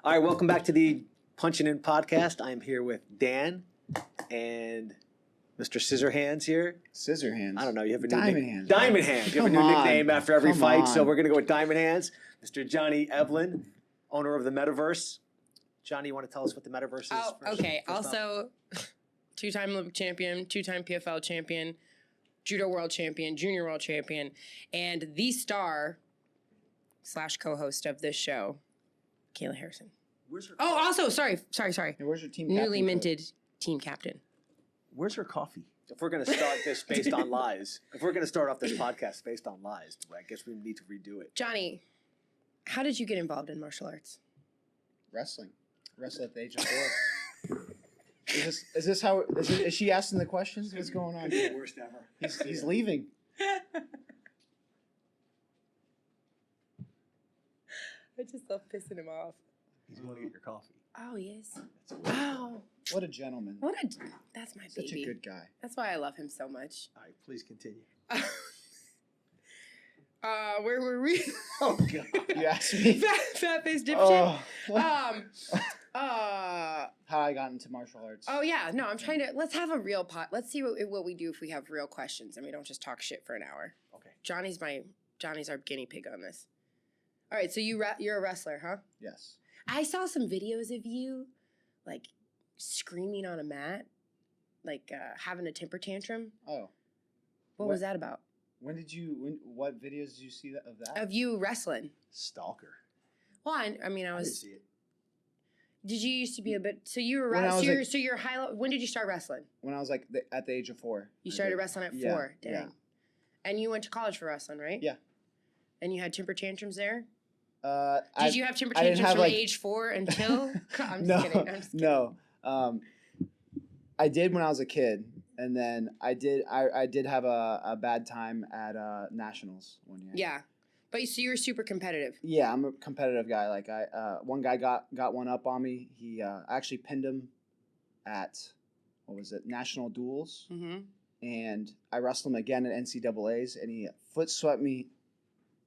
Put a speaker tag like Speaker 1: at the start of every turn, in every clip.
Speaker 1: All right, welcome back to the Punchin' In podcast. I am here with Dan and Mr. Scissorhands here.
Speaker 2: Scissorhands.
Speaker 1: I don't know. You have a new
Speaker 2: Diamond Hands.
Speaker 1: Diamond Hands. You have a new nickname after every fight, so we're gonna go with Diamond Hands. Mr. Johnny Eblen, owner of the Metaverse. Johnny, you want to tell us what the Metaverse is?
Speaker 3: Oh, okay. Also, two-time Olympic champion, two-time PFL champion, judo world champion, junior world champion, and the star / co-host of this show, Kayla Harrison. Oh, also, sorry.
Speaker 2: Hey, where's your team
Speaker 3: Newly
Speaker 2: captain
Speaker 3: minted team captain.
Speaker 4: Where's her coffee?
Speaker 1: If we're gonna start this based on lies, if we're gonna start off this podcast based on lies, I guess we need to redo it.
Speaker 3: Johnny, how did you get involved in martial arts?
Speaker 2: Wrestling. Wrestle at the age of 4. Is this how? Is she asking the questions? What's going on?
Speaker 1: The worst ever.
Speaker 2: He's leaving.
Speaker 3: I just love pissing him off.
Speaker 4: He's going to get your coffee.
Speaker 3: Oh, yes. Oh.
Speaker 2: What a gentleman.
Speaker 3: That's my
Speaker 2: Such
Speaker 3: baby.
Speaker 2: a good guy.
Speaker 3: That's why I love him so much.
Speaker 4: All right, please continue.
Speaker 3: Where were we?
Speaker 2: Oh God! You asked me.
Speaker 3: Fat face dipshit.
Speaker 2: How I got into martial arts.
Speaker 3: Oh yeah, no, I'm trying to. Let's have a real pot. Let's see what we do if we have real questions and we don't just talk shit for an hour.
Speaker 4: Okay.
Speaker 3: Johnny's our guinea pig on this. All right, so you're a wrestler, huh?
Speaker 2: Yes.
Speaker 3: I saw some videos of you, like screaming on a mat, like having a temper tantrum.
Speaker 2: Oh.
Speaker 3: What was that about?
Speaker 2: What videos did you see of that?
Speaker 3: Of you wrestling.
Speaker 4: Stalker.
Speaker 3: Well, I mean, I
Speaker 4: I
Speaker 3: was.
Speaker 4: didn't see it.
Speaker 3: Did you used to be a bit? So you were so you're high. When did you start wrestling?
Speaker 2: When I was like at the age of 4.
Speaker 3: You started wrestling at 4. Dang.
Speaker 2: Yeah.
Speaker 3: And you went to college for wrestling, right?
Speaker 2: Yeah.
Speaker 3: And you had temper tantrums there?
Speaker 2: Did
Speaker 3: you have temper tantrums from age 4 until? I'm just kidding. I'm just kidding.
Speaker 2: No. I did when I was a kid, and then I did have a bad time at nationals one year.
Speaker 3: Yeah, but so you were super competitive.
Speaker 2: Yeah, I'm a competitive guy. Like one guy got one up on me. He actually pinned him at national duels, and I wrestled him again at NCAA's, and he foot swept me,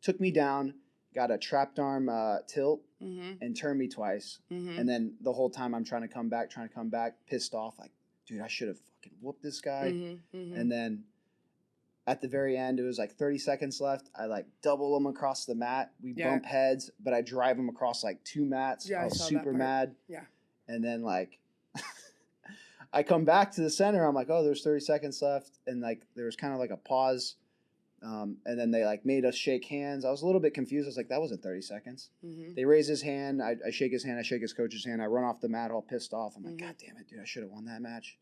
Speaker 2: took me down, got a trapped arm tilt, and turned me twice. And then the whole time I'm trying to come back, pissed off, like, dude, I should have fucking whooped this guy. And then at the very end, it was like 30 seconds left. I like double him across the mat. We bump heads, but I drive him across like 2 mats.
Speaker 3: Yeah,
Speaker 2: I was
Speaker 3: saw
Speaker 2: super mad.
Speaker 3: Yeah.
Speaker 2: And then like I come back to the center. I'm like, oh, there's 30 seconds left. And like there was kind of like a pause. And then they like made us shake hands. I was a little bit confused. I was like, that wasn't 30 seconds. They raise his hand. I shake his hand. I shake his coach's hand. I run off the mat all pissed off. I'm like, God damn it, dude, I should have won that match.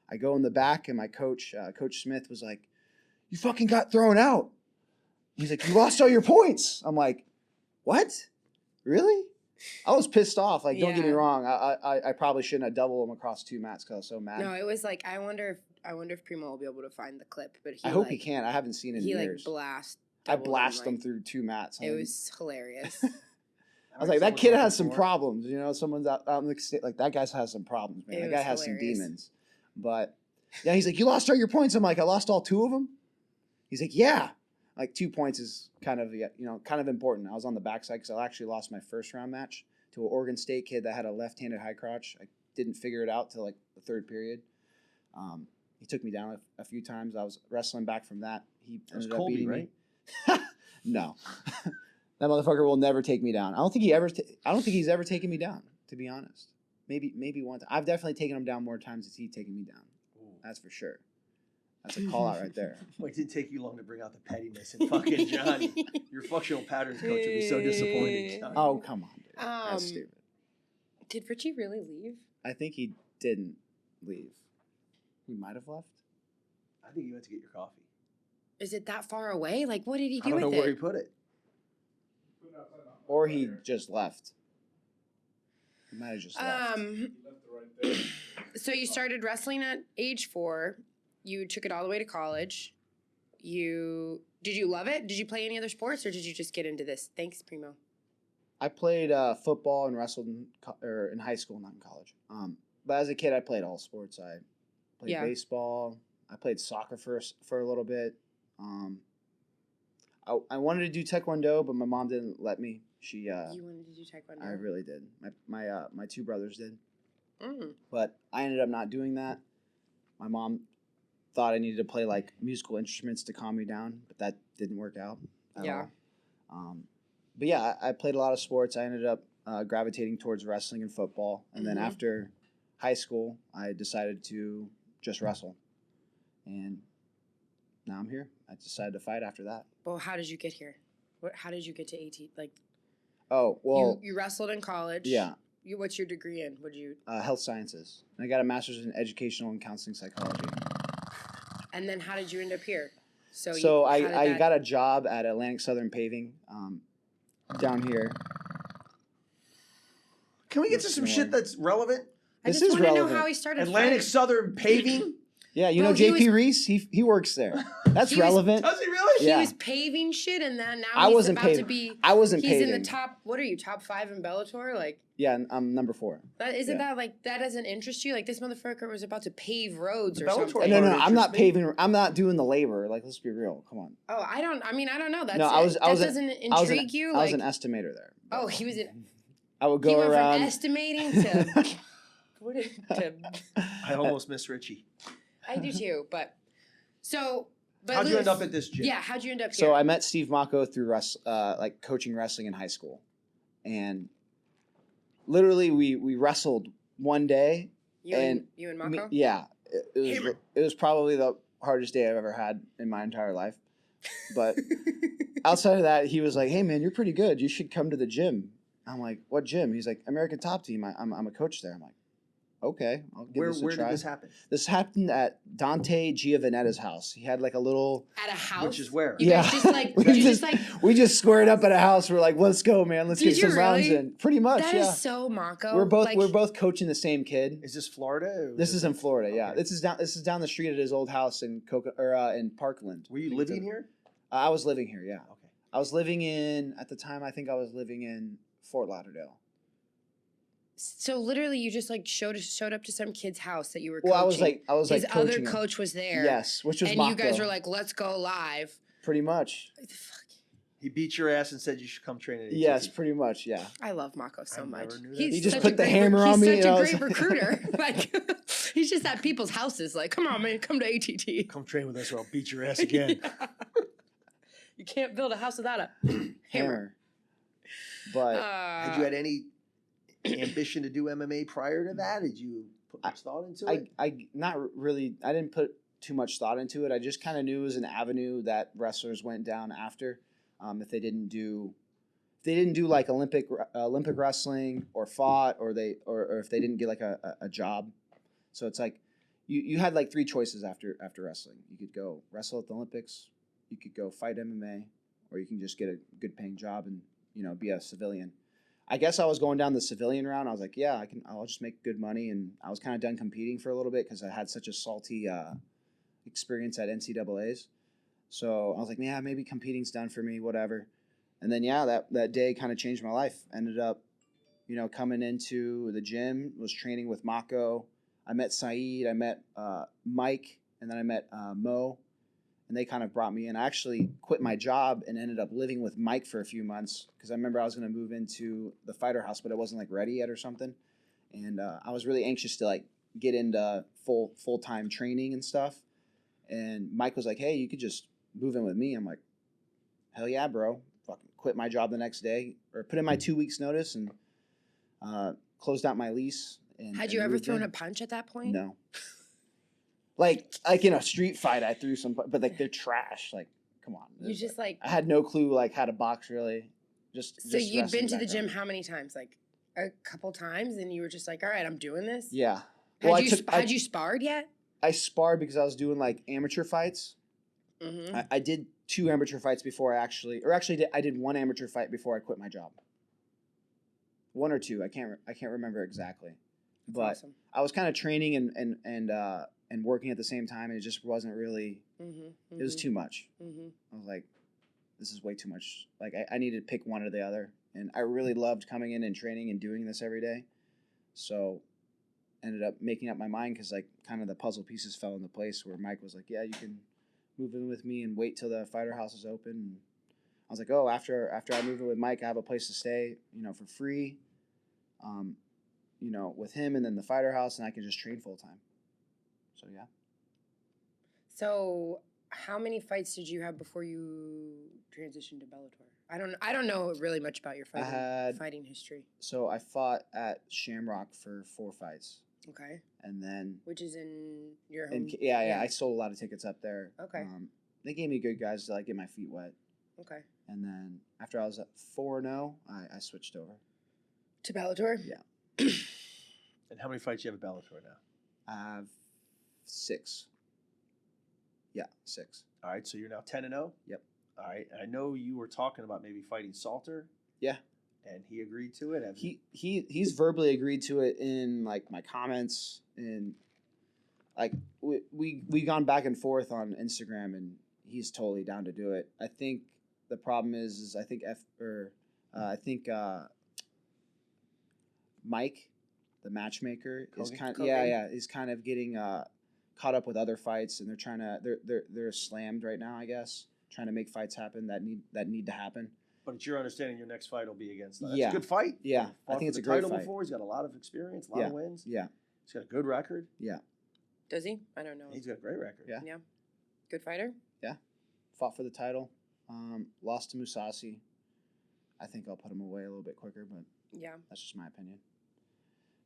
Speaker 2: I go in the back, and my coach, Coach Smith, was like, you fucking got thrown out. He's like, you lost all your points. I'm like, what? Really? I was pissed off. Like, don't get me wrong. I probably shouldn't have doubled him across 2 mats because I was so mad.
Speaker 3: No, it was like, I wonder if Primo will be able to find the clip. But
Speaker 2: I hope he can. I haven't seen it in years. I blast him through 2 mats.
Speaker 3: It was hilarious.
Speaker 2: I was like, that kid has some problems. You know, someone's out in the state. Like, that guy has some problems, man. That guy has some demons. But, yeah, he's like, you lost all your points. I'm like, I lost all 2 of them? He's like, yeah. Like, 2 points is kind of important. I was on the backside because I actually lost my first round match to an Oregon State kid that had a left-handed high crotch. I didn't figure it out till, like, the 3rd period. He took me down a few times. I was wrestling back from that. He ended up beating me. No. That motherfucker will never take me down. I don't think he's ever taken me down, to be honest. Maybe one time. I've definitely taken him down more times than he's taken me down. Ooh. That's for sure. That's a call out right there.
Speaker 4: Well, it didn't take you long to bring out the pettiness in fucking Johnny. Your functional patterns coach would be so disappointed, Johnny.
Speaker 2: Oh, come on, dude. That's stupid.
Speaker 3: Did Richie really leave?
Speaker 2: I think he didn't leave. He might have left.
Speaker 4: I think he went to get your coffee.
Speaker 3: Is it that far away? Like, what did he do
Speaker 4: with it? I don't know where he
Speaker 3: put
Speaker 4: it.
Speaker 2: Or he just left. He might have just left.
Speaker 3: So you started wrestling at age 4. You took it all the way to college. Did you love it? Did you play any other sports, or did you just get into this? Thanks, Primo.
Speaker 2: I played football and wrestled in high school, not in college. But as a kid, I played all sports. I played baseball. I played soccer for a little bit. I wanted to do Taekwondo, but my mom didn't let me. She
Speaker 3: You wanted to do Taekwondo?
Speaker 2: I really did. My two brothers did.
Speaker 3: Mm.
Speaker 2: But I ended up not doing that. My mom thought I needed to play like musical instruments to calm me down, but that didn't work out at all. But yeah, I played a lot of sports. I ended up gravitating towards wrestling and football. And then after high school, I decided to just wrestle. And now I'm here. I decided to fight after that.
Speaker 3: Well, how did you get here? How did you get to AT? Like,
Speaker 2: oh, well.
Speaker 3: You wrestled in college.
Speaker 2: Yeah.
Speaker 3: What's your degree in? Would you?
Speaker 2: Health sciences. And I got a master's in educational and counseling psychology.
Speaker 3: And then how did you end up here?
Speaker 2: So I got a job at Atlantic Southern Paving down here.
Speaker 4: Can we get to some shit that's relevant?
Speaker 3: I just want to know how he started.
Speaker 4: Atlantic Southern Paving.
Speaker 2: Yeah, you know JP Reese? He works there. That's relevant.
Speaker 4: Does he really?
Speaker 3: He was paving shit, and then now he's about to be.
Speaker 2: I wasn't
Speaker 3: he's
Speaker 2: paving.
Speaker 3: In the top. What are you? Top 5 in Bellator? Like.
Speaker 2: Yeah, I'm number 4.
Speaker 3: That that doesn't interest you? Like this motherfucker was about to pave roads or
Speaker 4: Bellator
Speaker 3: something.
Speaker 2: No, I'm not paving. I'm not doing the labor. Like, let's be real. Come on.
Speaker 3: Oh, I don't know. That's
Speaker 2: no,
Speaker 3: that doesn't intrigue you.
Speaker 2: I was an estimator there.
Speaker 3: Oh, he was an.
Speaker 2: I would go
Speaker 3: he went
Speaker 2: around
Speaker 3: from estimating to.
Speaker 4: I almost miss Richie.
Speaker 3: I do too, but so. But
Speaker 4: How'd you end up at this gym?
Speaker 3: Yeah, how'd you end up here?
Speaker 2: So I met Steve Mocco through like coaching wrestling in high school, and literally we wrestled one day.
Speaker 3: You and Mocco?
Speaker 2: Yeah, it was probably the hardest day I've ever had in my entire life. But outside of that, he was like, "Hey man, you're pretty good. You should come to the gym." I'm like, "What gym?" He's like, "American Top Team. I'm a coach there." I'm like, "Okay, I'll give this a try."
Speaker 4: Where did this happen?
Speaker 2: This happened at Dante Giovanetta's house. He had like a little
Speaker 3: at a house,
Speaker 4: which is where?
Speaker 3: You guys just like
Speaker 2: we just squared up at a house. We're like, "Let's go, man. Let's get some rounds in." Pretty much,
Speaker 3: That is so Mocco.
Speaker 2: We're both coaching the same kid.
Speaker 4: Is this Florida?
Speaker 2: This is in Florida. Yeah, this is down the street at his old house in in Parkland.
Speaker 4: Were you living here?
Speaker 2: I was living here. Yeah.
Speaker 4: Okay.
Speaker 2: I was living at the time. I think I was living in Fort Lauderdale.
Speaker 3: So literally, you just like showed up to some kid's house that you were coaching.
Speaker 2: Well, I was
Speaker 3: his
Speaker 2: coaching
Speaker 3: other
Speaker 2: him.
Speaker 3: coach was there.
Speaker 2: Yes, which was
Speaker 3: and
Speaker 2: Mocco.
Speaker 3: You guys were like, "Let's go live."
Speaker 2: Pretty much.
Speaker 3: What the fuck?
Speaker 4: He beat your ass and said you should come train at ATT.
Speaker 2: Yes, pretty much. Yeah.
Speaker 3: I love Mocco so much.
Speaker 2: He just put the hammer on me.
Speaker 3: He's such a great recruiter. Like he's just at people's houses. Like, come on, man, come to ATT.
Speaker 4: Come train with us, or I'll beat your ass again.
Speaker 3: You can't build a house without a hammer.
Speaker 2: But
Speaker 4: had you had any ambition to do MMA prior to that? Did you put much thought into it?
Speaker 2: I not really. I didn't put too much thought into it. I just kind of knew it was an avenue that wrestlers went down after. If they didn't do like Olympic wrestling or fought or if they didn't get like a job. So it's like you had like 3 choices after wrestling. You could go wrestle at the Olympics, you could go fight MMA, or you can just get a good paying job and be a civilian. I guess I was going down the civilian route. I was like, yeah, I'll just make good money, and I was kind of done competing for a little bit because I had such a salty experience at NCAA's. So I was like, yeah, maybe competing's done for me, whatever. And then that day kind of changed my life. Ended up, coming into the gym, was training with Mocco. I met Saeed, I met Mike, and then I met Mo. And they kind of brought me in. I actually quit my job and ended up living with Mike for a few months because I remember I was going to move into the fighter house, but I wasn't like ready yet or something. And I was really anxious to like get into full-time training and stuff. And Mike was like, hey, you could just move in with me. I'm like, hell yeah, bro. Fucking quit my job the next day, or put in my 2 weeks notice and closed out my lease.
Speaker 3: Had you ever thrown a punch at that point?
Speaker 2: No. Like in a street fight, I threw some, but like they're trash. Like, come on.
Speaker 3: You just like
Speaker 2: I had no clue like how to box really.
Speaker 3: So you'd been to the gym how many times? Like a couple times, and you were just like, all right, I'm doing this.
Speaker 2: Yeah.
Speaker 3: Had you sparred yet?
Speaker 2: I sparred because I was doing like amateur fights. Mm-hmm. I did 2 amateur fights before I did 1 amateur fight before I quit my job. 1 or 2, I can't remember exactly.
Speaker 3: That's
Speaker 2: but
Speaker 3: awesome.
Speaker 2: I was kind of training and working at the same time, and it just wasn't really. It was too much. I was like, this is way too much. Like I needed to pick one or the other, and I really loved coming in and training and doing this every day. So ended up making up my mind because like kind of the puzzle pieces fell into place where Mike was like, yeah, you can move in with me and wait till the fighter house is open. And I was like, oh, after I moved in with Mike, I have a place to stay, for free, with him, and then the fighter house, and I can just train full time. So yeah.
Speaker 3: So how many fights did you have before you transitioned to Bellator? I don't know really much about your fighting history.
Speaker 2: So I fought at Shamrock for 4 fights.
Speaker 3: Okay.
Speaker 2: And then
Speaker 3: which is in your home.
Speaker 2: Yeah. I sold a lot of tickets up there.
Speaker 3: Okay.
Speaker 2: They gave me good guys to like get my feet wet.
Speaker 3: Okay.
Speaker 2: And then after I was at 4-0, I switched over
Speaker 3: to Bellator.
Speaker 2: Yeah.
Speaker 4: And how many fights do you have at Bellator now?
Speaker 2: I have 6. Yeah, 6.
Speaker 4: All right, so you're now 10-0?
Speaker 2: Yep.
Speaker 4: All right, I know you were talking about maybe fighting Salter.
Speaker 2: Yeah.
Speaker 4: And he agreed to it?
Speaker 2: He's verbally agreed to it in, like, my comments. And, like, we gone back and forth on Instagram, and he's totally down to do it. I think the problem is I think Mike, the matchmaker, is he's kind of getting caught up with other fights, and they're slammed right now, I guess, trying to make fights happen that need to happen.
Speaker 4: But it's your understanding your next fight will be against that's
Speaker 2: a
Speaker 4: good fight.
Speaker 2: Yeah, I think it's a great fight.
Speaker 4: Before. He's got a lot of experience, a lot of wins.
Speaker 2: Yeah.
Speaker 4: He's got a good record.
Speaker 2: Yeah.
Speaker 3: Does he? I don't know.
Speaker 4: He's got a great record.
Speaker 2: Yeah.
Speaker 3: Yeah. Good fighter?
Speaker 2: Yeah. Fought for the title. Lost to Musasi. I think I'll put him away a little bit quicker, but
Speaker 3: yeah,
Speaker 2: that's just my opinion.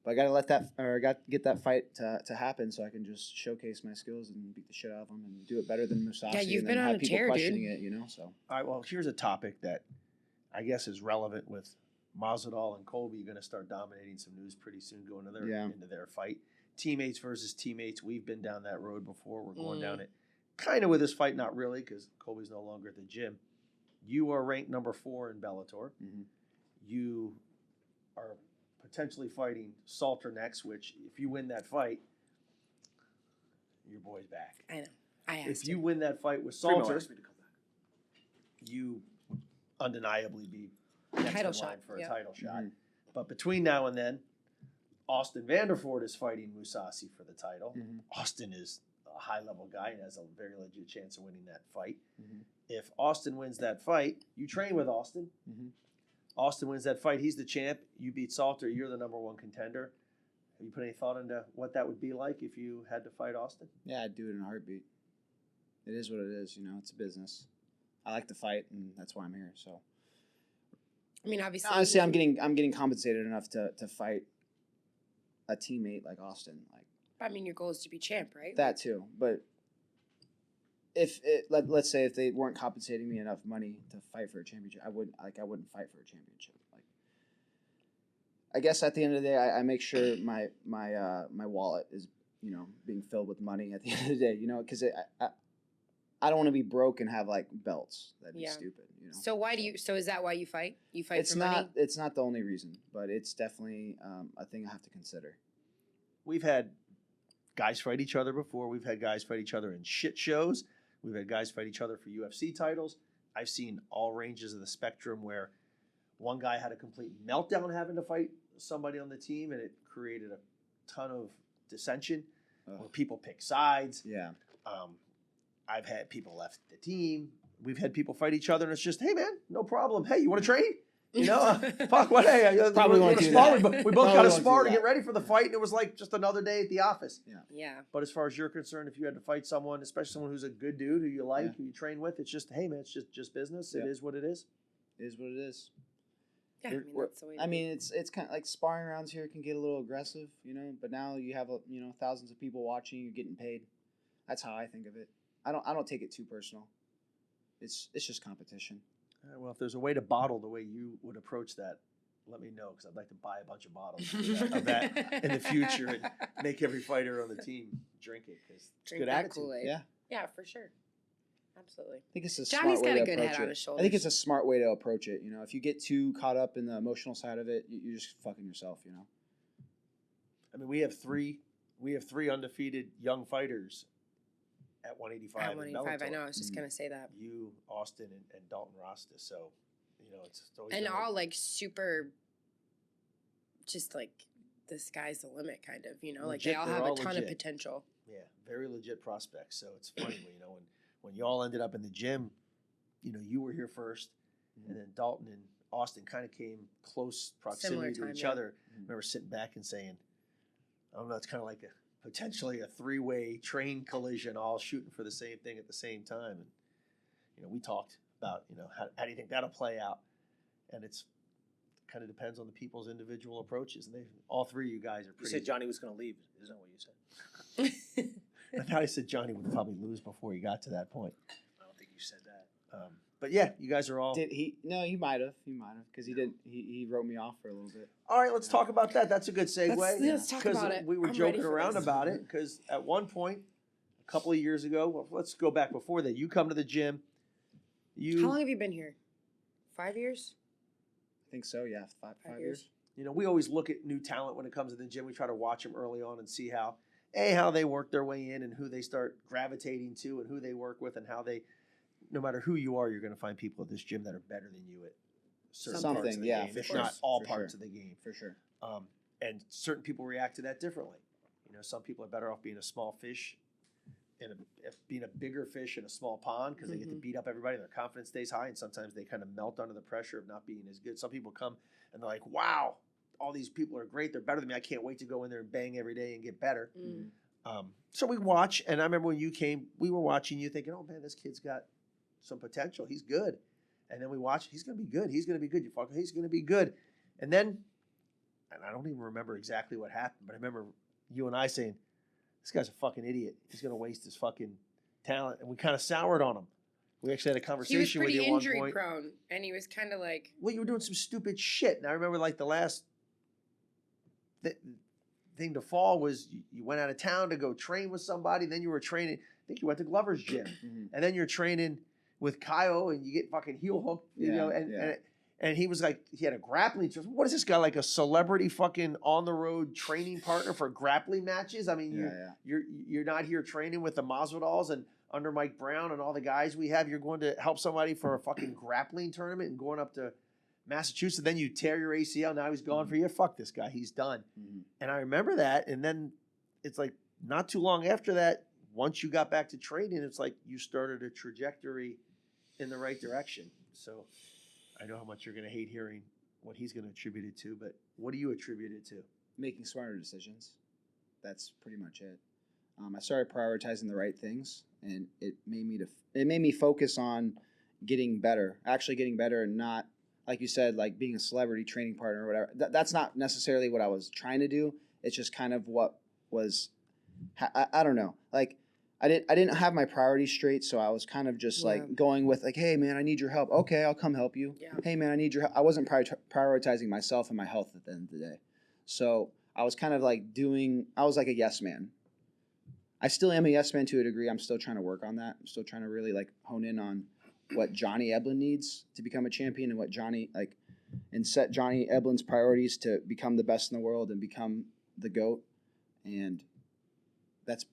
Speaker 2: But I got to get that fight to happen so I can just showcase my skills and beat the shit out of him and do it better than Musasi.
Speaker 3: Yeah, you've
Speaker 2: and
Speaker 3: been on
Speaker 2: have
Speaker 3: a
Speaker 2: people
Speaker 3: tear,
Speaker 2: questioning
Speaker 3: dude.
Speaker 2: it, so.
Speaker 4: All right, well, here's a topic that I guess is relevant with Masvidal and Colby going to start dominating some news pretty soon going into their fight. Teammates versus teammates. We've been down that road before. We're going down it kind of with this fight, not really, because Colby's no longer at the gym. You are ranked number 4 in Bellator.
Speaker 2: Mm-hmm.
Speaker 4: You are potentially fighting Salter next, which if you win that fight, your boy's back.
Speaker 3: I know. I asked
Speaker 4: If you win that fight with
Speaker 1: Primo
Speaker 4: Salter,
Speaker 1: asked me to come back.
Speaker 4: you undeniably be next
Speaker 3: title
Speaker 4: in line
Speaker 3: shot,
Speaker 4: for
Speaker 3: yep.
Speaker 4: a title shot.
Speaker 2: Mm-hmm.
Speaker 4: But between now and then, Austin Vanderford is fighting Musasi for the title.
Speaker 2: Mm-hmm.
Speaker 4: Austin is a high-level guy and has a very legit chance of winning that fight.
Speaker 2: Mm-hmm.
Speaker 4: If Austin wins that fight, you train with Austin.
Speaker 2: Mm-hmm.
Speaker 4: Austin wins that fight, he's the champ. You beat Salter, you're the number 1 contender. Have you put any thought into what that would be like if you had to fight Austin?
Speaker 2: Yeah, I'd do it in a heartbeat. It is what it is, it's a business. I like to fight, and that's why I'm here. So,
Speaker 3: I mean, obviously,
Speaker 2: honestly, I'm getting compensated enough to fight a teammate like Austin. Like,
Speaker 3: I mean, your goal is to be champ, right?
Speaker 2: that too, but let's say if they weren't compensating me enough money to fight for a championship, I wouldn't fight for a championship. Like, I guess at the end of the day, I make sure my wallet is being filled with money at the end of the day. Because I don't want to be broke and have like belts. That'd be stupid.
Speaker 3: So why do you? So is that why you fight? You fight
Speaker 2: it's
Speaker 3: for
Speaker 2: not,
Speaker 3: money?
Speaker 2: It's not the only reason, but it's definitely a thing I have to consider.
Speaker 4: We've had guys fight each other before. We've had guys fight each other in shit shows. We've had guys fight each other for UFC titles. I've seen all ranges of the spectrum where one guy had a complete meltdown having to fight somebody on the team, and it created a ton of dissension where people pick sides.
Speaker 2: Yeah.
Speaker 4: I've had people left the team. We've had people fight each other, and it's just, hey, man, no problem. Hey, you want to trade? Fuck what? Hey,
Speaker 2: probably
Speaker 4: we
Speaker 2: won't do
Speaker 4: spar.
Speaker 2: that.
Speaker 4: We both got to spar to get ready for the fight, and it was like just another day at the office.
Speaker 3: Yeah.
Speaker 4: But as far as you're concerned, if you had to fight someone, especially someone who's a good dude who you like, who you train with, it's just, hey, man, it's just business.
Speaker 2: Yeah.
Speaker 4: It is what it is.
Speaker 2: It is what it is.
Speaker 3: Yeah, I mean, that's the way to be.
Speaker 2: It's kind of like sparring rounds here can get a little aggressive, but now you have thousands of people watching, you're getting paid. That's how I think of it. I don't take it too personal. It's just competition.
Speaker 4: Well, if there's a way to bottle the way you would approach that, let me know, because I'd like to buy a bunch of bottles of that in the future and make every fighter on the team drink it, because it's good attitude.
Speaker 3: Kool-Aid.
Speaker 2: Yeah.
Speaker 3: Yeah, for sure. Absolutely.
Speaker 2: I think it's a
Speaker 3: Johnny's
Speaker 2: smart way
Speaker 3: got a
Speaker 2: to
Speaker 3: good
Speaker 2: approach
Speaker 3: head on
Speaker 2: it.
Speaker 3: his
Speaker 2: I
Speaker 3: shoulders.
Speaker 2: think it's a smart way to approach it. If you get too caught up in the emotional side of it, you're just fucking yourself.
Speaker 4: I mean, we have three undefeated young fighters at 185.
Speaker 3: At 185, I know. I was just gonna say that.
Speaker 4: You, Austin, and Dalton Rasta. So, it's always
Speaker 3: And
Speaker 4: been
Speaker 3: all like super, just like the sky's the limit, kind of. Like they
Speaker 4: Legit,
Speaker 3: all
Speaker 4: they're
Speaker 3: have
Speaker 4: all
Speaker 3: a ton
Speaker 4: legit.
Speaker 3: of potential.
Speaker 4: Yeah, very legit prospects. So it's funny, when you all ended up in the gym, you were here first, and then Dalton and Austin kind of came close proximity to each other. I remember sitting back and saying, I don't know, it's kind of like potentially a three-way train collision, all shooting for the same thing at the same time. And, we talked about, how do you think that'll play out? And it's kind of depends on the people's individual approaches. And all three of you guys are pretty.
Speaker 1: You said Johnny was going to leave. Isn't that what you said?
Speaker 4: I thought I said Johnny would probably lose before he got to that point.
Speaker 1: I don't think you said that.
Speaker 4: But yeah, you guys are all.
Speaker 2: Did he? No, he might have. He might have because he did. He wrote me off for a little bit.
Speaker 4: All right, let's talk about that. That's a good segue.
Speaker 3: Let's talk about it.
Speaker 4: We were joking around about it because at one point, a couple of years ago, well, let's go back before that. You come to the gym.
Speaker 3: How long have you been here? 5 years?
Speaker 2: I think so. Yeah, five years.
Speaker 4: We always look at new talent when it comes to the gym. We try to watch them early on and see how they work their way in and who they start gravitating to and who they work with and how they. No matter who you are, you're going to find people at this gym that are better than you at certain parts of the game, if not all parts of the game.
Speaker 2: For sure.
Speaker 4: And certain people react to that differently. Some people are better off being a small fish and being a bigger fish in a small pond because they get to beat up everybody. Their confidence stays high, and sometimes they kind of melt under the pressure of not being as good. Some people come and they're like, wow, all these people are great. They're better than me. I can't wait to go in there and bang every day and get better. So we watch, and I remember when you came, we were watching you thinking, oh, man, this kid's got some potential. He's good. And then we watch, he's going to be good. He's going to be good. He's going to be good. And then, and I don't even remember exactly what happened, but I remember you and I saying, this guy's a fucking idiot. He's going to waste his fucking talent. And we kind of soured on him. We actually had a conversation with you at one point.
Speaker 3: He was pretty injury prone, and he was kind of like...
Speaker 4: Well, you were doing some stupid shit. And I remember like the last thing to fall was you went out of town to go train with somebody. Then you were training, I think you went to Glover's gym. And then you're training with Kyle and you get fucking heel hooked, and he was like, he had a grappling. What is this guy, like a celebrity fucking on the road training partner for grappling matches? I mean, you're not here training with the Masvidals and under Mike Brown and all the guys we have. You're going to help somebody for a fucking grappling tournament and going up to Massachusetts. Then you tear your ACL. Now he's gone for you. Fuck this guy. He's done. And I remember that. And then it's like not too long after that, once you got back to training, it's like you started a trajectory in the right direction. So I know how much you're going to hate hearing what he's going to attribute it to, but what do you attribute it to?
Speaker 2: Making smarter decisions. That's pretty much it. I started prioritizing the right things, and it made me focus on getting better, and not, like you said, like being a celebrity training partner or whatever. That's not necessarily what I was trying to do. It's just kind of what was, I don't know. Like, I didn't have my priorities straight, so I was kind of just like going with like, hey man, I need your help. Okay, I'll come help you. Yeah. Hey man, I need your help. I wasn't prioritizing myself and my health at the end of the day. So I was kind of like I was like a yes man. I still am a yes man to a degree. I'm still trying to work on that. I'm still trying to really like hone in on what Johnny Eblen needs to become a champion and what and set Johnny Eblen's priorities to become the best in the world and become the GOAT. And that's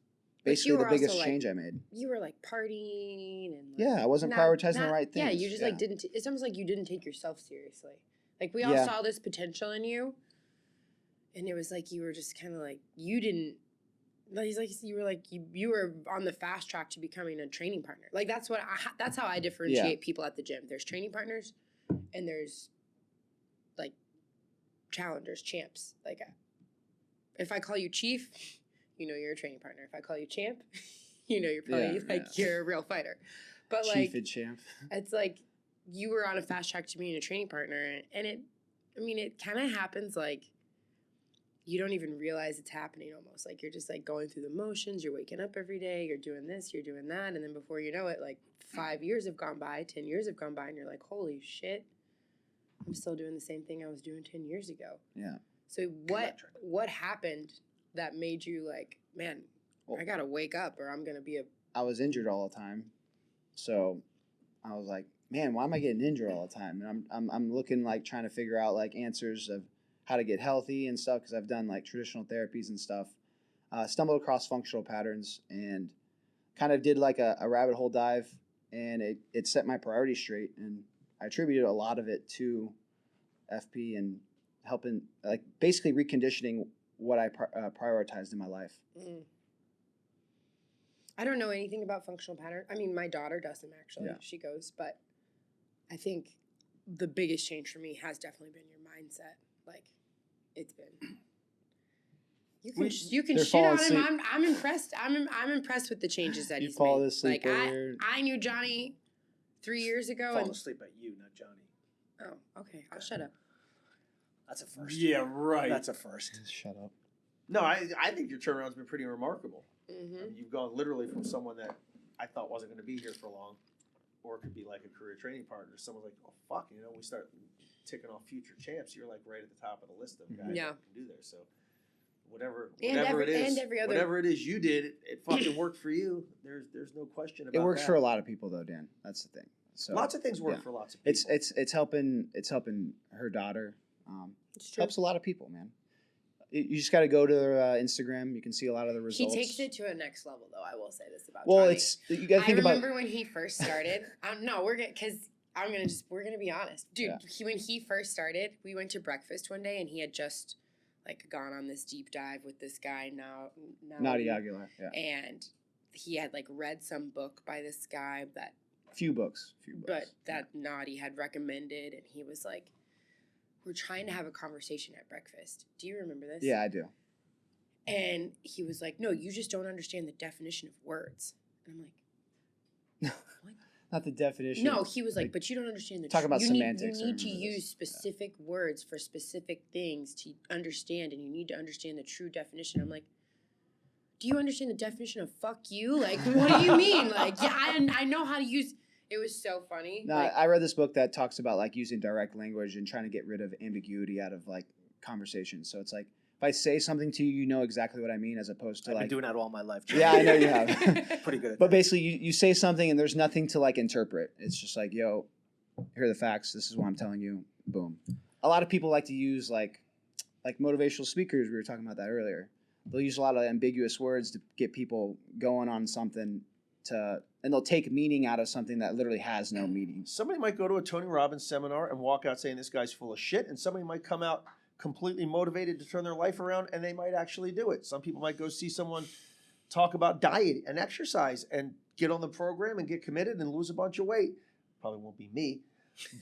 Speaker 2: basically the biggest change I made.
Speaker 3: You were like partying and
Speaker 2: I wasn't prioritizing the right things.
Speaker 3: Yeah, you just like didn't. It's almost like you didn't take yourself seriously. Like we all saw this potential in you, and it was like you were just kind of like you didn't. You were like you were on the fast track to becoming a training partner. Like that's how I differentiate people at the gym. There's training partners, and there's like challengers, champs. Like if I call you chief, you're a training partner. If I call you champ, you're probably you're a real fighter. But
Speaker 2: chief and champ.
Speaker 3: It's like you were on a fast track to being a training partner, and it kind of happens like you don't even realize it's happening almost. Like you're just like going through the motions, you're waking up every day, you're doing this, you're doing that, and then before you know it, like 5 years have gone by, 10 years have gone by, and you're like, holy shit, I'm still doing the same thing I was doing 10 years ago.
Speaker 2: Yeah.
Speaker 3: So what happened that made you like, man, I gotta wake up or I'm gonna be
Speaker 2: I was injured all the time. So I was like, man, why am I getting injured all the time? And I'm looking like trying to figure out like answers of how to get healthy and stuff because I've done like traditional therapies and stuff. Stumbled across functional patterns and kind of did like a rabbit hole dive, and it set my priorities straight. And I attributed a lot of it to FP and helping, like basically reconditioning what I prioritized in my life.
Speaker 3: I don't know anything about functional pattern. I mean, my daughter does them actually.
Speaker 2: Yeah.
Speaker 3: She goes, but I think the biggest change for me has definitely been your mindset. Like, it's been. You can
Speaker 2: They're
Speaker 3: shit
Speaker 2: falling
Speaker 3: on him.
Speaker 2: asleep.
Speaker 3: I'm impressed. I'm impressed with the changes that
Speaker 2: You
Speaker 3: he's
Speaker 2: fall
Speaker 3: made.
Speaker 2: asleep
Speaker 3: Like
Speaker 2: earlier.
Speaker 3: I knew Johnny 3 years ago.
Speaker 1: Fall
Speaker 3: And,
Speaker 1: asleep at you, not Johnny.
Speaker 3: oh, okay. I'll shut up.
Speaker 1: That's a first.
Speaker 4: Yeah, right.
Speaker 1: That's a first.
Speaker 2: Shut up.
Speaker 4: No, I think your turnaround's been pretty remarkable.
Speaker 3: Mm-hmm.
Speaker 4: I mean, you've gone literally from someone that I thought wasn't going to be here for long, or it could be like a career training partner. Someone's like, oh, fuck, we start ticking off future champs. You're like right at the top of the list of guys
Speaker 3: Yeah.
Speaker 4: that can do there. So whatever
Speaker 3: And
Speaker 4: it is,
Speaker 3: every other-
Speaker 4: whatever it is you did, it fucking worked for you. There's no question about it.
Speaker 2: It works
Speaker 4: that.
Speaker 2: for a lot of people though, Dan. That's the thing. So
Speaker 4: Lots of things work
Speaker 2: yeah.
Speaker 4: for lots of people.
Speaker 2: It's helping her daughter.
Speaker 3: It's true.
Speaker 2: Helps a lot of people, man. You just got to go to Instagram. You can see a lot of the results.
Speaker 3: He takes it to a next level, though. I will say this about
Speaker 2: Well,
Speaker 3: Johnny.
Speaker 2: you got to think
Speaker 3: I
Speaker 2: about.
Speaker 3: remember when he first started. No, we're gonna be honest, dude.
Speaker 2: Yeah.
Speaker 3: When he first started, we went to breakfast one day, and he had just like gone on this deep dive with this guy now.
Speaker 2: Naughty Aguilar. Yeah.
Speaker 3: And he had like read some book by this guy that,
Speaker 2: Few books.
Speaker 3: but that Naughty had recommended, and he was like, "We're trying to have a conversation at breakfast. Do you remember this?"
Speaker 2: Yeah, I do.
Speaker 3: And he was like, "No, you just don't understand the definition of words." And I'm like, "What?"
Speaker 2: Not the definition.
Speaker 3: No, he was like, "But you don't understand the
Speaker 2: Talk about
Speaker 3: you
Speaker 2: semantics,
Speaker 3: Need,
Speaker 2: I
Speaker 3: you need to
Speaker 2: remember this.
Speaker 3: use specific words for specific things to understand, and you need to understand the true definition." I'm like, "Do you understand the definition of fuck you? Like, what do you mean? Like, yeah, I know how to use." It was so funny.
Speaker 2: No,
Speaker 3: Like,
Speaker 2: I read this book that talks about like using direct language and trying to get rid of ambiguity out of like conversations. So it's like if I say something to you, you know exactly what I mean, as opposed to
Speaker 1: I've
Speaker 2: like.
Speaker 1: been doing that all my life.
Speaker 2: Yeah, I know you have.
Speaker 1: Pretty good.
Speaker 2: But basically, you say something and there's nothing to like interpret. It's just like, yo, here are the facts. This is what I'm telling you. Boom. A lot of people like to use like motivational speakers. We were talking about that earlier. They'll use a lot of ambiguous words to get people going on something and they'll take meaning out of something that literally has no meaning.
Speaker 4: Somebody might go to a Tony Robbins seminar and walk out saying this guy's full of shit, and somebody might come out completely motivated to turn their life around, and they might actually do it. Some people might go see someone talk about diet and exercise and get on the program and get committed and lose a bunch of weight. Probably won't be me,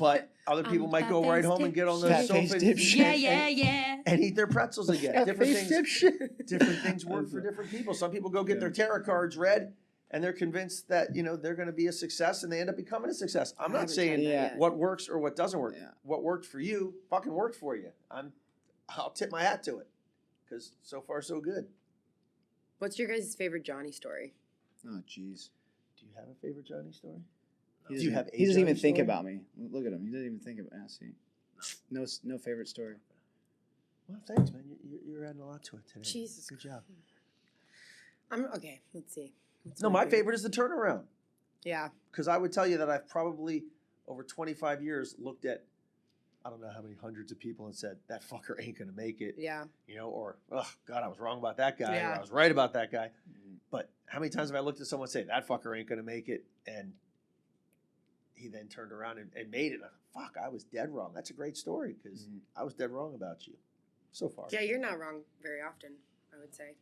Speaker 4: but other people might go right home and get on the
Speaker 2: Fat
Speaker 4: sofa
Speaker 2: face
Speaker 4: and,
Speaker 2: dipshit.
Speaker 3: yeah.
Speaker 4: and eat their pretzels again.
Speaker 2: Fat
Speaker 4: Different
Speaker 2: face
Speaker 4: things,
Speaker 2: dipshit.
Speaker 4: different things work for different people. Some people go get their tarot cards read, and they're convinced that they're going to be a success, and they end up becoming a success. I'm not saying what works or what doesn't work.
Speaker 2: Yeah.
Speaker 4: What worked for you fucking worked for you. I'll tip my hat to it, because so far so good.
Speaker 3: What's your guys' favorite Johnny story?
Speaker 2: Oh, jeez.
Speaker 4: Do you have a favorite Johnny story?
Speaker 2: He
Speaker 4: Do you have a
Speaker 2: He doesn't even
Speaker 4: Johnny
Speaker 2: think
Speaker 4: story?
Speaker 2: about me. Look at him. He doesn't even think about. See, no favorite story.
Speaker 4: Well, thanks, man. You're adding a lot to it today.
Speaker 3: Jesus.
Speaker 4: Good job.
Speaker 3: Okay. Let's see. What's
Speaker 4: No, my favorite is the turnaround.
Speaker 3: Yeah.
Speaker 4: Because I would tell you that I've probably, over 25 years, looked at, I don't know how many hundreds of people and said, that fucker ain't going to make it.
Speaker 3: Yeah.
Speaker 4: Or, oh, God, I was wrong about that guy.
Speaker 3: Yeah.
Speaker 4: Or I was right about that guy. But how many times have I looked at someone and say, that fucker ain't going to make it? And he then turned around and made it. I thought, fuck, I was dead wrong. That's a great story because I was dead wrong about you so far.
Speaker 3: Yeah, you're not wrong very often, I would say.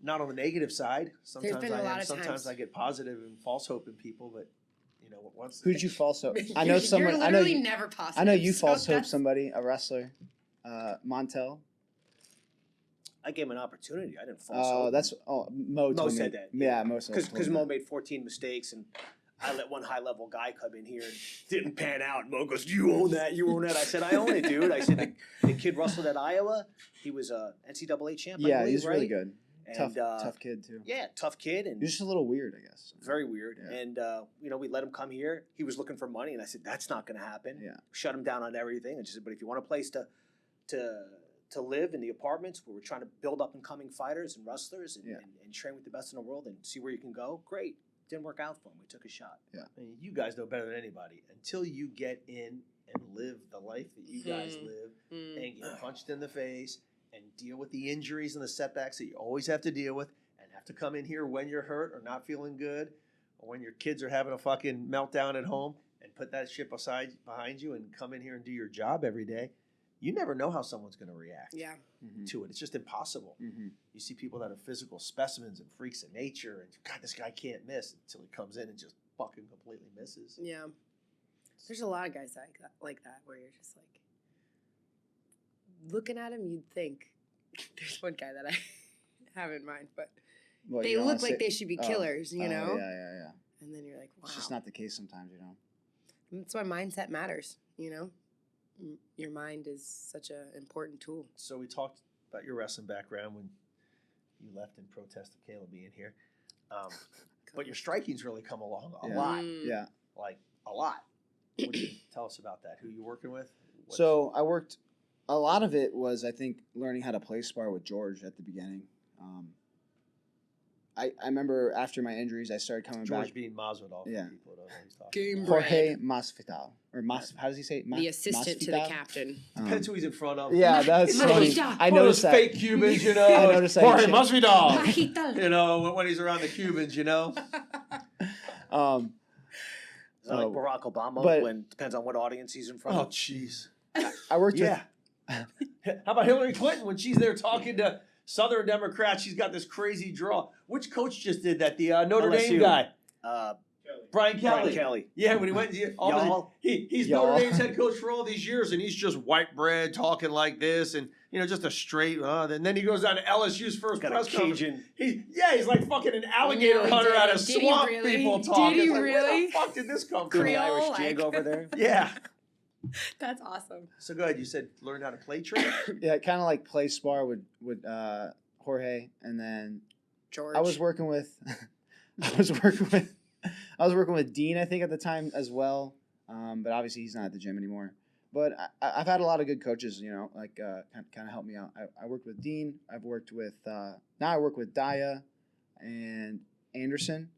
Speaker 4: Not on the negative side. Sometimes
Speaker 3: been a lot of
Speaker 4: Sometimes
Speaker 3: times.
Speaker 4: I get positive and false hope in people, but once
Speaker 2: Who'd you false hope? I know
Speaker 3: You're
Speaker 2: someone. I know
Speaker 3: literally
Speaker 2: you.
Speaker 3: never positive.
Speaker 2: I know you
Speaker 3: so
Speaker 2: false hope
Speaker 3: that's-
Speaker 2: somebody, a wrestler, Montel.
Speaker 1: I gave him an opportunity. I didn't false
Speaker 2: Oh,
Speaker 1: hope.
Speaker 2: Mo told me.
Speaker 1: said that.
Speaker 2: Yeah, Mo said
Speaker 1: Because Mo made 14 mistakes, and I let one high-level guy come in here and didn't pan out. Mo goes, you own that, you own that. I said, I own it, dude. I said, the kid wrestled at Iowa. He was a NCAA champ, I
Speaker 2: Yeah,
Speaker 1: believe,
Speaker 2: he's
Speaker 1: right?
Speaker 2: really good.
Speaker 1: And,
Speaker 2: Tough kid too.
Speaker 1: Yeah, tough kid. And
Speaker 2: He's just a little weird, I guess.
Speaker 1: very weird.
Speaker 2: Yeah.
Speaker 1: And, we let him come here. He was looking for money, and I said, that's not going to happen.
Speaker 2: Yeah.
Speaker 1: Shut him down on everything. And she said, but if you want a place to live in the apartments where we're trying to build up and coming fighters and wrestlers and train with the best in the world and see where you can go, great. Didn't work out for him. We took a shot.
Speaker 2: Yeah.
Speaker 4: I mean, you guys know better than anybody. Until you get in and live the life that you guys live and get punched in the face and deal with the injuries and the setbacks that you always have to deal with and have to come in here when you're hurt or not feeling good or when your kids are having a fucking meltdown at home and put that shit behind you and come in here and do your job every day, you never know how someone's going to react to it. It's just impossible. You see people that are physical specimens and freaks of nature, and God, this guy can't miss until he comes in and just fucking completely misses.
Speaker 3: Yeah. There's a lot of guys like that where you're just like looking at him, you'd think there's one guy that I have in mind, but
Speaker 2: Well,
Speaker 3: they
Speaker 2: you don't
Speaker 3: look
Speaker 2: wanna
Speaker 3: like they should be killers, you know?
Speaker 2: Yeah.
Speaker 3: And then you're like, wow.
Speaker 2: It's just not the case sometimes,
Speaker 3: That's why mindset matters, you know? Your mind is such an important tool.
Speaker 4: So we talked about your wrestling background when you left in protest of Caleb being here. But your striking's really come along a lot.
Speaker 2: Yeah.
Speaker 4: Like, a lot. What do you tell us about that? Who you working with?
Speaker 2: So I worked, a lot of it was, I think, learning how to play spar with George at the beginning. I remember after my injuries, I started coming back.
Speaker 4: George being Masvidal.
Speaker 2: Yeah.
Speaker 4: People don't know who he's talking about.
Speaker 2: Jorge Masvidal. Or how does he say it?
Speaker 3: The assistant to the captain.
Speaker 4: Depends who he's in front of.
Speaker 2: Yeah, that's funny. I noticed that.
Speaker 4: Fake Cubans, you know.
Speaker 2: I noticed that.
Speaker 4: Jorge Masvidal. You know, when he's around the Cubans, you know.
Speaker 1: Is that like Barack Obama? When depends on what audience he's in front of.
Speaker 4: Oh, jeez.
Speaker 2: I worked with.
Speaker 4: How about Hillary Clinton when she's there talking to Southern Democrats? She's got this crazy draw. Which coach just did that? The Notre Dame guy. Brian Kelly. Yeah, when he went, he's Notre Dame's head coach for all these years, and he's just white bread talking like this, and just a straight. And then he goes down to LSU's first press conference. He's like fucking an alligator hunter out of swamp people talking.
Speaker 3: Did he
Speaker 4: like,
Speaker 3: really?
Speaker 4: Where the fuck did this come from?
Speaker 1: Creole, Irish jig over there.
Speaker 4: Yeah.
Speaker 3: That's awesome.
Speaker 4: So go ahead. You said learn how to play trade.
Speaker 2: Yeah, kind of like play spar with Jorge, and then
Speaker 3: George.
Speaker 2: I was working with Dean, I think, at the time as well. But obviously he's not at the gym anymore. But I've had a lot of good coaches, like kind of help me out. I worked with Dean. I've worked with now I work with Daya and Anderson.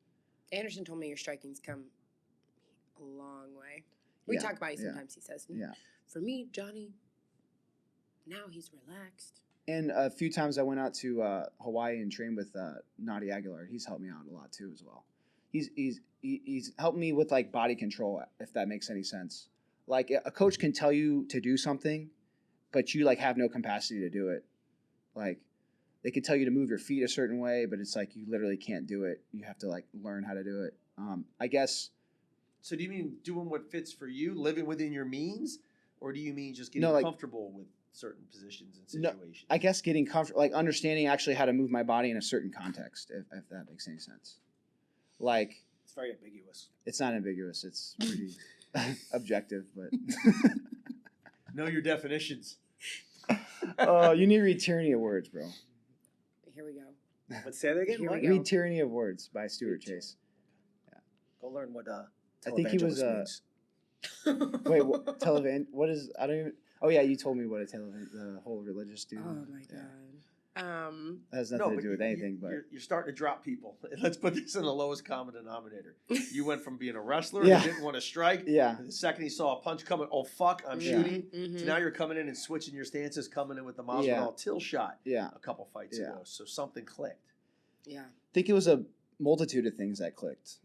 Speaker 3: Anderson told me your striking's come a long way. We talk about it sometimes. He says, for me, Johnny, now he's relaxed.
Speaker 2: And a few times I went out to Hawaii and trained with Naughty Aguilar. He's helped me out a lot too as well. He's helped me with like body control, if that makes any sense. Like a coach can tell you to do something, but you like have no capacity to do it. Like they can tell you to move your feet a certain way, but it's like you literally can't do it. You have to like learn how to do it. I guess. So
Speaker 4: do you mean doing what fits for you, living within your means, or do you mean just getting comfortable with certain positions and situations?
Speaker 2: No, I guess getting comfortable, like understanding actually how to move my body in a certain context, if that makes any sense. Like
Speaker 1: it's very ambiguous.
Speaker 2: It's not ambiguous. It's pretty objective, but
Speaker 4: know your definitions.
Speaker 2: You need to read Tyranny of Words, bro.
Speaker 3: Here we go.
Speaker 1: Let's say that again.
Speaker 2: Read Tyranny of Words by Stuart Chase.
Speaker 1: Yeah. Go learn what
Speaker 2: I think he was
Speaker 1: means.
Speaker 2: Wait, televan? What is? I don't even. Oh yeah, you told me what the whole religious dude.
Speaker 3: Oh my god.
Speaker 2: That has nothing to do with anything, but
Speaker 4: you're starting to drop people. Let's put this in the lowest common denominator. You went from being a wrestler who didn't want to strike.
Speaker 2: Yeah.
Speaker 4: The second he saw a punch coming, oh fuck, I'm shooting. Mm-hmm. So now you're coming in and switching your stances, coming in with the Masvidal till shot.
Speaker 2: Yeah.
Speaker 4: A couple fights ago. So something clicked.
Speaker 3: Yeah.
Speaker 2: I think it was a multitude of things that clicked.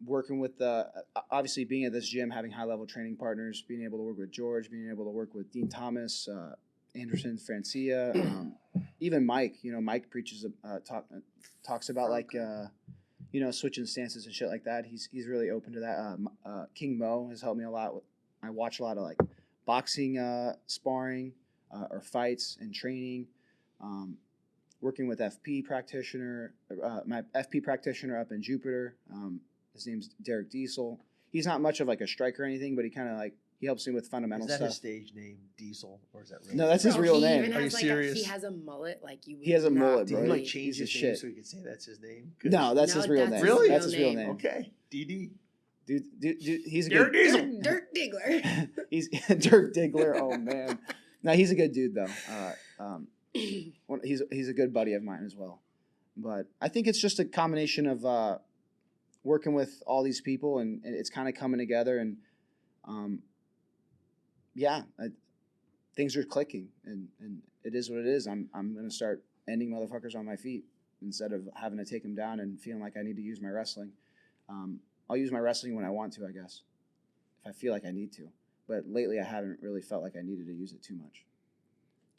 Speaker 2: Working with obviously being at this gym, having high level training partners, being able to work with George, being able to work with Dean Thomas, Anderson, Francia, even Mike. Mike preaches talks about like switching stances and shit like that. He's really open to that. King Mo has helped me a lot. I watch a lot of like boxing sparring or fights and training. Working with FP practitioner, my FP practitioner up in Jupiter. His name's Derek Diesel. He's not much of like a striker or anything, but he helps me with fundamental stuff.
Speaker 4: Is that his stage name, Diesel, or is that real?
Speaker 2: No, that's his real name.
Speaker 3: Are
Speaker 4: you serious?
Speaker 3: He has a mullet, like you.
Speaker 2: He has a mullet,
Speaker 4: Did
Speaker 2: bro.
Speaker 4: he like change his name
Speaker 2: shit.
Speaker 4: so he could say that's his name?
Speaker 2: No, that's his real name.
Speaker 4: Really?
Speaker 2: That's his real name.
Speaker 4: Okay, DD.
Speaker 2: Dude, he's a
Speaker 4: Derek
Speaker 2: good
Speaker 4: Diesel.
Speaker 3: Dirk Diggler.
Speaker 2: He's Dirk Diggler. Oh man, no, he's a good dude though. He's a good buddy of mine as well. But I think it's just a combination of working with all these people, and it's kind of coming together, and things are clicking, and it is what it is. I'm gonna start ending motherfuckers on my feet instead of having to take them down and feeling like I need to use my wrestling. I'll use my wrestling when I want to, I guess, if I feel like I need to. But lately, I haven't really felt like I needed to use it too much.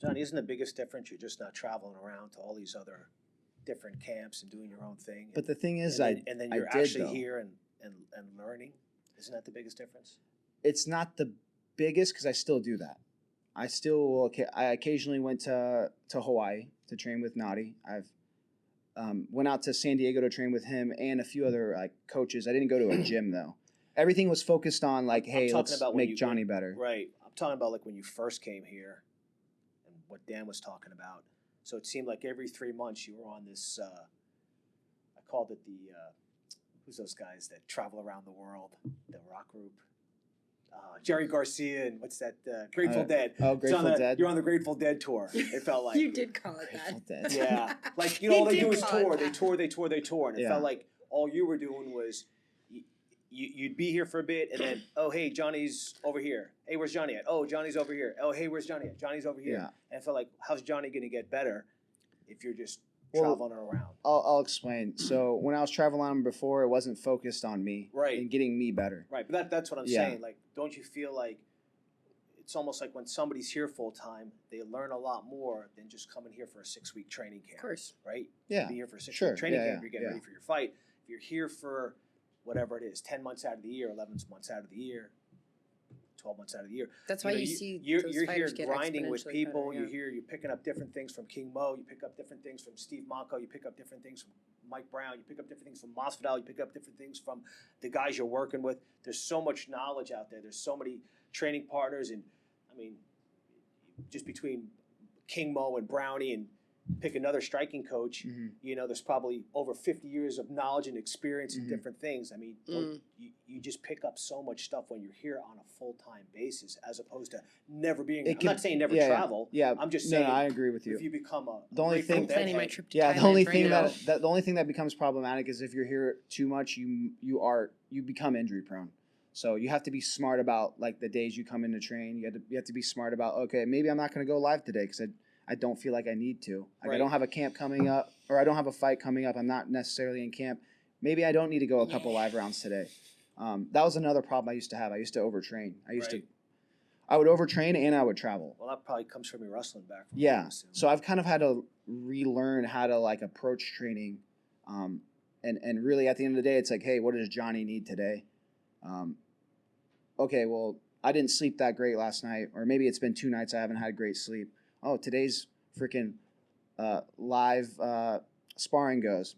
Speaker 1: Johnny, isn't the biggest difference you're just not traveling around to all these other different camps and doing your own thing?
Speaker 2: But the thing is,
Speaker 1: and then you're actually
Speaker 2: though.
Speaker 1: here and learning. Isn't that the biggest difference?
Speaker 2: It's not the biggest because I still do that. I occasionally went to Hawaii to train with Nadi. I've went out to San Diego to train with him and a few other like coaches. I didn't go to a gym though. Everything was focused on like, hey, let's make Johnny better.
Speaker 1: Right. I'm talking about like when you first came here and what Dan was talking about. So it seemed like every 3 months you were on this, I called it the, who's those guys that travel around the world, the rock group? Jerry Garcia and what's that? Grateful Dead.
Speaker 2: Oh, Grateful Dead.
Speaker 1: You're on the Grateful Dead tour. It felt like.
Speaker 3: You did call it that.
Speaker 2: Dead.
Speaker 1: Yeah. Like, all they do is tour. They tour. And it felt like all you were doing was you'd be here for a bit and then, oh, hey, Johnny's over here. Hey, where's Johnny at? Oh, Johnny's over here. Oh, hey, where's Johnny at? Johnny's over here.
Speaker 2: Yeah.
Speaker 1: And it felt like, how's Johnny going to get better if you're just traveling around?
Speaker 2: I'll explain. So when I was traveling before, it wasn't focused on me.
Speaker 1: Right.
Speaker 2: And getting me better.
Speaker 1: Right. But that's what I'm saying. Like, don't you feel like it's almost like when somebody's here full time, they learn a lot more than just coming here for a 6-week training camp.
Speaker 3: Of course.
Speaker 1: Right?
Speaker 2: Yeah.
Speaker 1: Be here for a 6-week training camp, you're getting
Speaker 2: ready
Speaker 1: for your fight. If you're here for whatever it is, 10 months out of the year, 11 months out of the year, 12 months out of the year.
Speaker 3: That's why you see
Speaker 1: you're
Speaker 3: those
Speaker 1: here
Speaker 3: fighters get
Speaker 1: grinding with people.
Speaker 3: better,
Speaker 1: You're picking up different things from King Mo. You pick up different things from Steve Mako. You pick up different things from Mike Brown. You pick up different things from Masvidal. You pick up different things from the guys you're working with. There's so much knowledge out there. There's so many training partners, and I mean, just between King Mo and Brownie and pick another striking coach, there's probably over 50 years of knowledge and experience in different things. I mean, you just pick up so much stuff when you're here on a full-time basis as opposed to never being, I'm not saying never travel.
Speaker 2: Yeah.
Speaker 1: I'm just saying,
Speaker 2: no, I agree with you.
Speaker 1: If you become
Speaker 2: the only thing,
Speaker 3: planning my trip to
Speaker 2: the
Speaker 3: Thailand
Speaker 2: only
Speaker 3: right
Speaker 2: thing
Speaker 3: now.
Speaker 2: the only thing that becomes problematic is if you're here too much, you become injury prone. So you have to be smart about like the days you come in to train. You have to be smart about, okay, maybe I'm not going to go live today because I don't feel like I need to. Like I don't have a camp coming up, or I don't have a fight coming up. I'm not necessarily in camp. Maybe I don't need to go a couple live rounds today. That was another problem I used to have. I used to overtrain. I would overtrain and I would travel.
Speaker 1: Well, that probably comes from your wrestling background.
Speaker 2: Yeah. So I've kind of had to relearn how to like approach training. And really at the end of the day, it's like, hey, what does Johnny need today? Okay, well, I didn't sleep that great last night, or maybe it's been 2 nights I haven't had great sleep. Oh, today's freaking live sparring goes.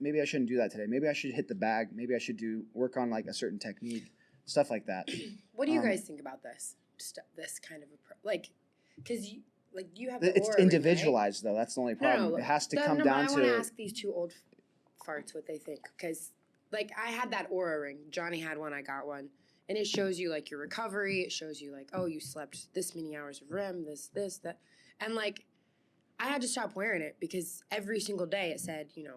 Speaker 2: Maybe I shouldn't do that today. Maybe I should hit the bag. Maybe I should work on like a certain technique, stuff like that.
Speaker 3: What do you guys think about this? Just this kind of approach, like, because you have the
Speaker 2: it's
Speaker 3: aura
Speaker 2: individualized
Speaker 3: ring, right?
Speaker 2: though. That's the only problem. It has to come down to.
Speaker 3: I want to ask these 2 old farts what they think, because like I had that aura ring. Johnny had one. I got one. And it shows you, like, your recovery. It shows you, like, oh, you slept this many hours of REM, this, that. And, like, I had to stop wearing it because every single day it said, your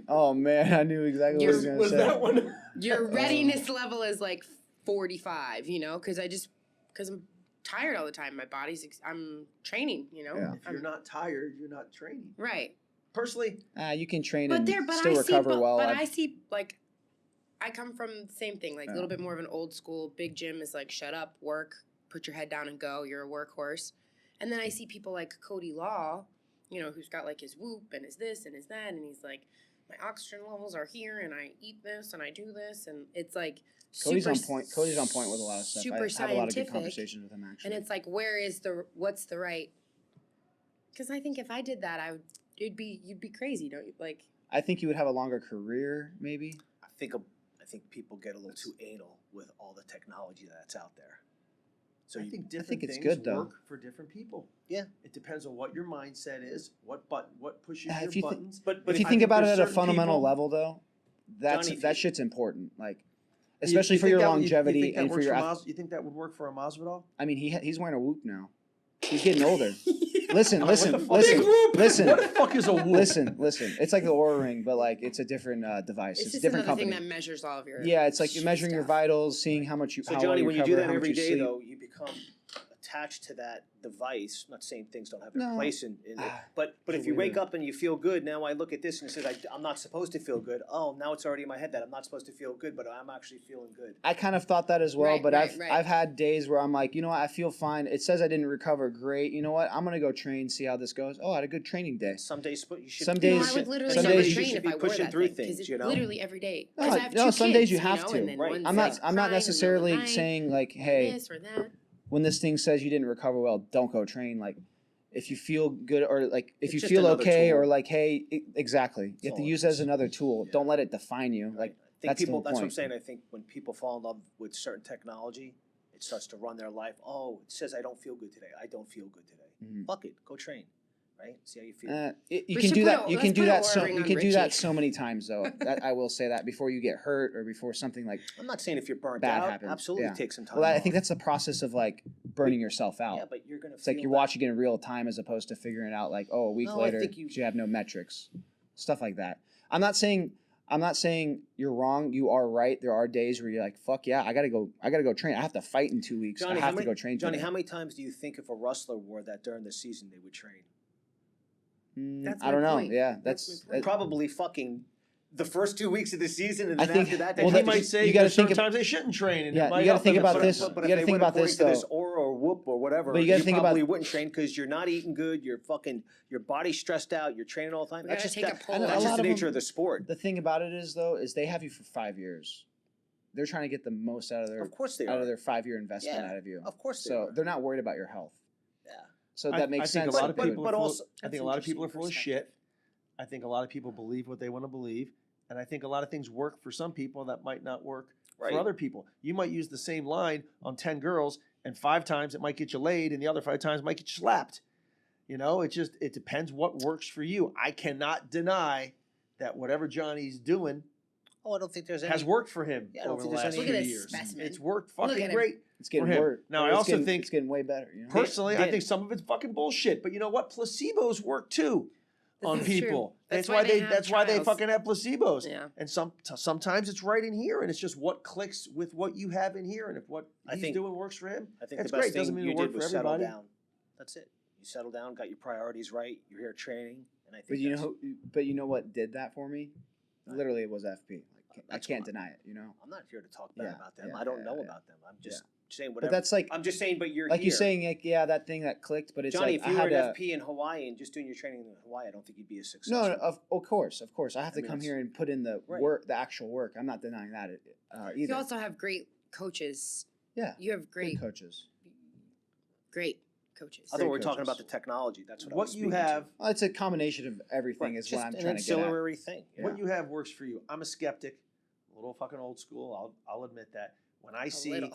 Speaker 2: oh, man, I knew exactly what I was going to say.
Speaker 1: That one?
Speaker 3: Your readiness level is, like, 45, because I'm tired all the time. My body's, I'm training,
Speaker 2: Yeah.
Speaker 4: If you're not tired, you're not training.
Speaker 3: Right.
Speaker 4: Personally.
Speaker 2: You can train
Speaker 3: but
Speaker 2: and still recover well.
Speaker 3: But I see, like, I come from the same thing, like a little bit more of an old school. Big gym is like, shut up, work, put your head down and go. You're a workhorse. And then I see people like Cody Law, who's got like his whoop and his this and his that. And he's like, my oxygen levels are here and I eat this and I do this. And it's like
Speaker 2: Cody's on point. Cody's on point with a lot of stuff.
Speaker 3: Super
Speaker 2: I have a lot of good
Speaker 3: scientific.
Speaker 2: conversations with him, actually.
Speaker 3: And it's like, what's the right? Because I think if I did that, you'd be crazy, don't you? Like,
Speaker 2: I think you would have a longer career, maybe.
Speaker 1: I think people get a little too anal with all the technology that's out there. So
Speaker 4: I think different
Speaker 2: think it's
Speaker 4: things
Speaker 2: good, though.
Speaker 4: work for different people.
Speaker 1: Yeah.
Speaker 4: It depends on what your mindset is, what pushes
Speaker 2: If
Speaker 4: your
Speaker 2: you
Speaker 4: buttons.
Speaker 1: But
Speaker 2: if you think about it at a fundamental level, though, that shit's important. Like, especially for your longevity and for your.
Speaker 4: You think that would work for a Masvidal?
Speaker 2: I mean, he's wearing a whoop now. He's getting older. Listen.
Speaker 4: What the fuck is a whoop?
Speaker 2: Listen. It's like the Oura Ring, but like it's a different device. It's a
Speaker 3: just
Speaker 2: different
Speaker 3: another
Speaker 2: company.
Speaker 3: thing that measures all of your.
Speaker 2: Yeah, it's like you're measuring your vitals, seeing how much you.
Speaker 1: So
Speaker 2: how
Speaker 1: Johnny,
Speaker 2: well
Speaker 1: when
Speaker 2: you
Speaker 1: you do
Speaker 2: recover,
Speaker 1: that
Speaker 2: how much
Speaker 1: every
Speaker 2: you
Speaker 1: day,
Speaker 2: sleep.
Speaker 1: though, you become a attached to that device. I'm not saying things don't have
Speaker 2: No.
Speaker 1: their place in it, but if
Speaker 2: It's
Speaker 1: you wake
Speaker 2: weird.
Speaker 1: up and you feel good, now I look at this and it says I'm not supposed to feel good. Oh, now it's already in my head that I'm not supposed to feel good, but I'm actually feeling good.
Speaker 2: I kind of thought that as well,
Speaker 3: Right,
Speaker 2: but
Speaker 3: right,
Speaker 2: I've
Speaker 3: right.
Speaker 2: I've had days where I'm like, you know what, I feel fine. It says I didn't recover great. You know what? I'm gonna go train, see how this goes. Oh, I had a good training day.
Speaker 1: Some days you should.
Speaker 2: Some
Speaker 3: No,
Speaker 2: days-
Speaker 3: I would literally
Speaker 2: some
Speaker 3: never
Speaker 2: days you
Speaker 3: train
Speaker 1: should
Speaker 3: if
Speaker 1: be
Speaker 3: I wore
Speaker 1: pushing
Speaker 3: that
Speaker 1: through
Speaker 3: thing, 'cause
Speaker 1: things,
Speaker 3: it's
Speaker 1: you know?
Speaker 3: literally every day.
Speaker 2: No,
Speaker 3: 'Cause I have
Speaker 2: no,
Speaker 3: two
Speaker 2: some
Speaker 3: kids,
Speaker 2: days you have to.
Speaker 3: And then
Speaker 1: Right.
Speaker 3: one's
Speaker 2: I'm
Speaker 3: like
Speaker 2: not
Speaker 3: crying
Speaker 2: necessarily
Speaker 3: in the middle of the night,
Speaker 2: saying like, hey,
Speaker 3: this or that.
Speaker 2: when this thing says you didn't recover well, don't go train. Like, if you feel good or like if
Speaker 1: It's
Speaker 2: you
Speaker 1: just
Speaker 2: feel
Speaker 1: another
Speaker 2: okay
Speaker 1: tool.
Speaker 2: or like, hey, exactly. You have
Speaker 1: all
Speaker 2: to
Speaker 1: it
Speaker 2: use it as
Speaker 1: is.
Speaker 2: another tool.
Speaker 1: Yeah.
Speaker 2: Don't let it define you. Like,
Speaker 1: I think
Speaker 2: that's the
Speaker 1: people.
Speaker 2: whole
Speaker 1: That's what I'm
Speaker 2: point.
Speaker 1: saying. I think when people fall in love with certain technology, it starts to run their life. Oh, it says I don't feel good today. I don't feel good today.
Speaker 2: Mhm.
Speaker 1: Fuck it. Go train. Right? See how you feel.
Speaker 2: You
Speaker 3: We
Speaker 2: can
Speaker 3: should
Speaker 2: do
Speaker 3: put
Speaker 2: that.
Speaker 3: a-
Speaker 2: You
Speaker 3: let's
Speaker 2: can do
Speaker 3: put a
Speaker 2: that.
Speaker 3: aura
Speaker 2: So
Speaker 3: ring
Speaker 2: you
Speaker 3: on
Speaker 2: can do that
Speaker 3: Richie.
Speaker 2: so many times, though. That I will say that before you get hurt or before something like
Speaker 1: I'm not saying if you're burnt
Speaker 2: bad
Speaker 1: out,
Speaker 2: happens.
Speaker 1: absolutely
Speaker 2: Yeah.
Speaker 1: take some time.
Speaker 2: Well, I
Speaker 1: off.
Speaker 2: think that's the process of like burning yourself out.
Speaker 1: Yeah, but you're gonna.
Speaker 2: It's like
Speaker 1: feel
Speaker 2: you're
Speaker 1: that.
Speaker 2: watching it in real time as opposed to figuring it out like, oh, a week
Speaker 1: No, I
Speaker 2: later
Speaker 1: think you-
Speaker 2: you have no metrics, stuff like that. I'm not saying you're wrong. You are right. There are days where you're like, fuck yeah, I gotta go train. I have to fight in 2 weeks.
Speaker 1: Johnny,
Speaker 2: I have to go train.
Speaker 1: Johnny,
Speaker 2: today.
Speaker 1: how many times do you think if a wrestler wore that during the season they would train?
Speaker 3: That's
Speaker 2: I don't
Speaker 3: my
Speaker 2: know.
Speaker 3: point.
Speaker 2: Yeah,
Speaker 3: That's
Speaker 2: that's.
Speaker 3: my point.
Speaker 1: Probably fucking the first 2 weeks of the season, and
Speaker 2: I
Speaker 1: then
Speaker 2: think-
Speaker 1: after that, they
Speaker 2: well,
Speaker 4: And he
Speaker 2: that-
Speaker 4: might say
Speaker 2: you gotta
Speaker 4: there's certain
Speaker 2: think of-
Speaker 4: times they shouldn't train. And
Speaker 2: Yeah,
Speaker 4: it might
Speaker 2: you gotta
Speaker 4: help
Speaker 2: think
Speaker 4: them.
Speaker 2: about
Speaker 4: But-
Speaker 2: this.
Speaker 1: But
Speaker 2: You
Speaker 1: if
Speaker 2: gotta
Speaker 1: they
Speaker 2: think
Speaker 1: went
Speaker 2: about
Speaker 1: according
Speaker 2: this,
Speaker 1: to this
Speaker 2: though.
Speaker 1: aura or whoop or whatever,
Speaker 2: But you gotta
Speaker 1: you
Speaker 2: think about-
Speaker 1: probably wouldn't train because you're not eating good. You're fucking your body's stressed out. You're training all the time.
Speaker 3: We
Speaker 1: That's
Speaker 3: gotta
Speaker 1: just
Speaker 3: take a
Speaker 1: that,
Speaker 3: poll.
Speaker 2: I know,
Speaker 1: that's
Speaker 2: a
Speaker 1: just
Speaker 2: lot
Speaker 1: the
Speaker 2: of
Speaker 1: nature
Speaker 2: them-
Speaker 1: of the sport.
Speaker 2: The thing about it is though, is they have you for 5 years. They're trying to get the most out of their
Speaker 1: Of course they
Speaker 2: out
Speaker 1: are.
Speaker 2: of their 5-year investment
Speaker 1: Yeah,
Speaker 2: out of you.
Speaker 1: of course they
Speaker 2: So
Speaker 1: are.
Speaker 2: they're not worried about your health.
Speaker 1: Yeah.
Speaker 2: So that makes
Speaker 4: I
Speaker 2: sense.
Speaker 4: think a lot of
Speaker 1: But-
Speaker 4: people.
Speaker 1: but
Speaker 4: are full,
Speaker 1: also-
Speaker 4: I think
Speaker 3: That's
Speaker 4: a lot of people are
Speaker 3: interesting
Speaker 4: full of shit. I think a lot of people believe what they want to believe, and I think a lot of things work for some people that might not work
Speaker 1: Right.
Speaker 4: for other people. You might use the same line on 10 girls, and 5 times it might get you laid, and the other 5 times it might get you slapped. You know, it depends what works for you. I cannot deny that whatever Johnny's doing
Speaker 1: Oh, I don't think there's any.
Speaker 4: has worked for him
Speaker 1: Yeah, I don't
Speaker 4: over the
Speaker 1: think there's
Speaker 4: last
Speaker 1: any-
Speaker 4: few
Speaker 3: Look at this
Speaker 4: years.
Speaker 3: specimen.
Speaker 4: It's worked
Speaker 3: Look
Speaker 4: fucking
Speaker 3: at him.
Speaker 4: great.
Speaker 2: It's getting
Speaker 4: for him.
Speaker 2: worse.
Speaker 4: Now, I
Speaker 2: It's
Speaker 4: also
Speaker 2: getting-
Speaker 4: think-
Speaker 2: it's getting way better. You know?
Speaker 4: Personally, I
Speaker 1: Dan-
Speaker 4: think some of it's fucking bullshit. But you know what? Placebos work too on
Speaker 3: This is true.
Speaker 4: people.
Speaker 3: That's
Speaker 4: That's
Speaker 3: why
Speaker 4: why
Speaker 3: they
Speaker 4: they.
Speaker 3: have
Speaker 4: That's why they
Speaker 3: trials.
Speaker 4: fucking have placebos.
Speaker 3: Yeah.
Speaker 4: And sometimes it's right in here, and it's just what clicks with what you have in here, and if what
Speaker 1: I
Speaker 4: he's
Speaker 1: think-
Speaker 4: doing works for him,
Speaker 1: I think
Speaker 4: that's
Speaker 1: the best
Speaker 4: great. Doesn't
Speaker 1: thing
Speaker 4: mean
Speaker 1: you
Speaker 4: it work
Speaker 1: did
Speaker 4: for
Speaker 1: was settle
Speaker 4: everybody.
Speaker 1: down. That's it. You settle down, got your priorities right. You're here training, and I think.
Speaker 2: But you
Speaker 1: that's-
Speaker 2: know, but you know what did that for me? Literally, it was FP. Like, I
Speaker 1: That's
Speaker 2: can't
Speaker 1: fine.
Speaker 2: deny it. You know.
Speaker 1: I'm not here to talk bad
Speaker 2: Yeah,
Speaker 1: about them.
Speaker 2: yeah,
Speaker 1: I don't
Speaker 2: yeah,
Speaker 1: know
Speaker 2: yeah.
Speaker 1: about them. I'm just saying
Speaker 2: But
Speaker 1: whatever.
Speaker 2: that's like,
Speaker 1: I'm just saying, but you're
Speaker 2: like
Speaker 1: here.
Speaker 2: you're saying, like, yeah, that thing that clicked. But it's
Speaker 1: Johnny,
Speaker 2: like
Speaker 1: if you
Speaker 2: I
Speaker 1: were
Speaker 2: had
Speaker 1: an
Speaker 2: to.
Speaker 1: FP in Hawaii and just doing your training in Hawaii, I don't think you'd be as successful.
Speaker 2: No, of course. I have
Speaker 1: I
Speaker 2: to
Speaker 1: mean,
Speaker 2: come
Speaker 1: that's-
Speaker 2: here and put in the
Speaker 1: Right.
Speaker 2: work, the actual work. I'm not denying that either.
Speaker 3: You also have great coaches.
Speaker 2: Yeah,
Speaker 3: You have
Speaker 2: good
Speaker 3: great
Speaker 2: coaches.
Speaker 3: coaches.
Speaker 1: I thought we were
Speaker 2: Great
Speaker 1: talking about
Speaker 2: coaches.
Speaker 1: the technology. That's what I
Speaker 4: What
Speaker 1: was
Speaker 4: you
Speaker 1: speaking to.
Speaker 4: have,
Speaker 2: Well, it's a combination of everything.
Speaker 1: Right,
Speaker 2: Is
Speaker 1: just
Speaker 2: what I'm
Speaker 1: an
Speaker 2: trying to get at.
Speaker 1: ancillary thing. Yeah.
Speaker 4: what you have works for you. I'm a skeptic, a little fucking old school. I'll admit that. When I see
Speaker 3: little.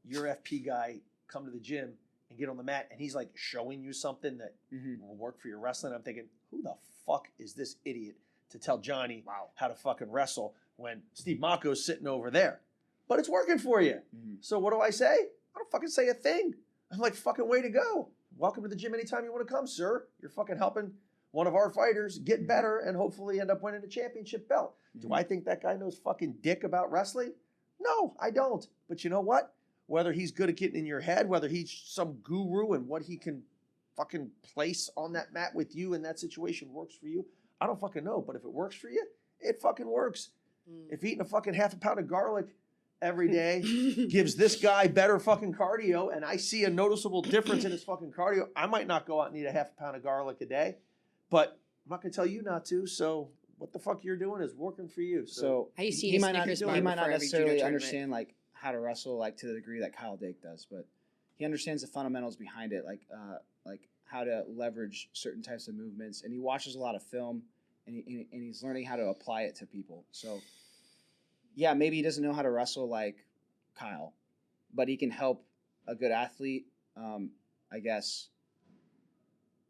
Speaker 4: your FP guy come to the gym and get on the mat, and he's like showing you something that
Speaker 2: Mhm.
Speaker 4: will work for your wrestling, I'm thinking, who the fuck is this idiot to tell Johnny
Speaker 1: Wow.
Speaker 4: how to fucking wrestle when Steve Mako's sitting over there? But it's working for you.
Speaker 2: Mhm.
Speaker 4: So what do I say? I don't fucking say a thing. I'm like, fucking way to go. Welcome to the gym anytime you want to come, sir. You're fucking helping one of our fighters get better and hopefully end up winning a championship belt. Do I think that guy knows fucking dick about wrestling? No, I don't. But you know what? Whether he's good at getting in your head, whether he's some guru and what he can fucking place on that mat with you in that situation works for you, I don't fucking know. But if it works for you, it fucking works.
Speaker 3: Mm.
Speaker 4: If eating a fucking half a pound of garlic every day gives this guy better fucking cardio and I see a noticeable difference in his fucking cardio, I might not go out and eat a half a pound of garlic a day. But I'm not going to tell you not to. So what the fuck you're doing is working for you.
Speaker 2: So
Speaker 3: I used to
Speaker 2: he
Speaker 3: eat a
Speaker 2: might not
Speaker 3: Snickers bar
Speaker 2: he might
Speaker 3: before
Speaker 2: not
Speaker 3: every judo
Speaker 2: necessarily
Speaker 3: tournament.
Speaker 2: understand like how to wrestle like to the degree that Kyle Dake does, but he understands the fundamentals behind it, like how to leverage certain types of movements, and he watches a lot of film, and he's learning how to apply it to people. So yeah, maybe he doesn't know how to wrestle like Kyle, but he can help a good athlete, I guess,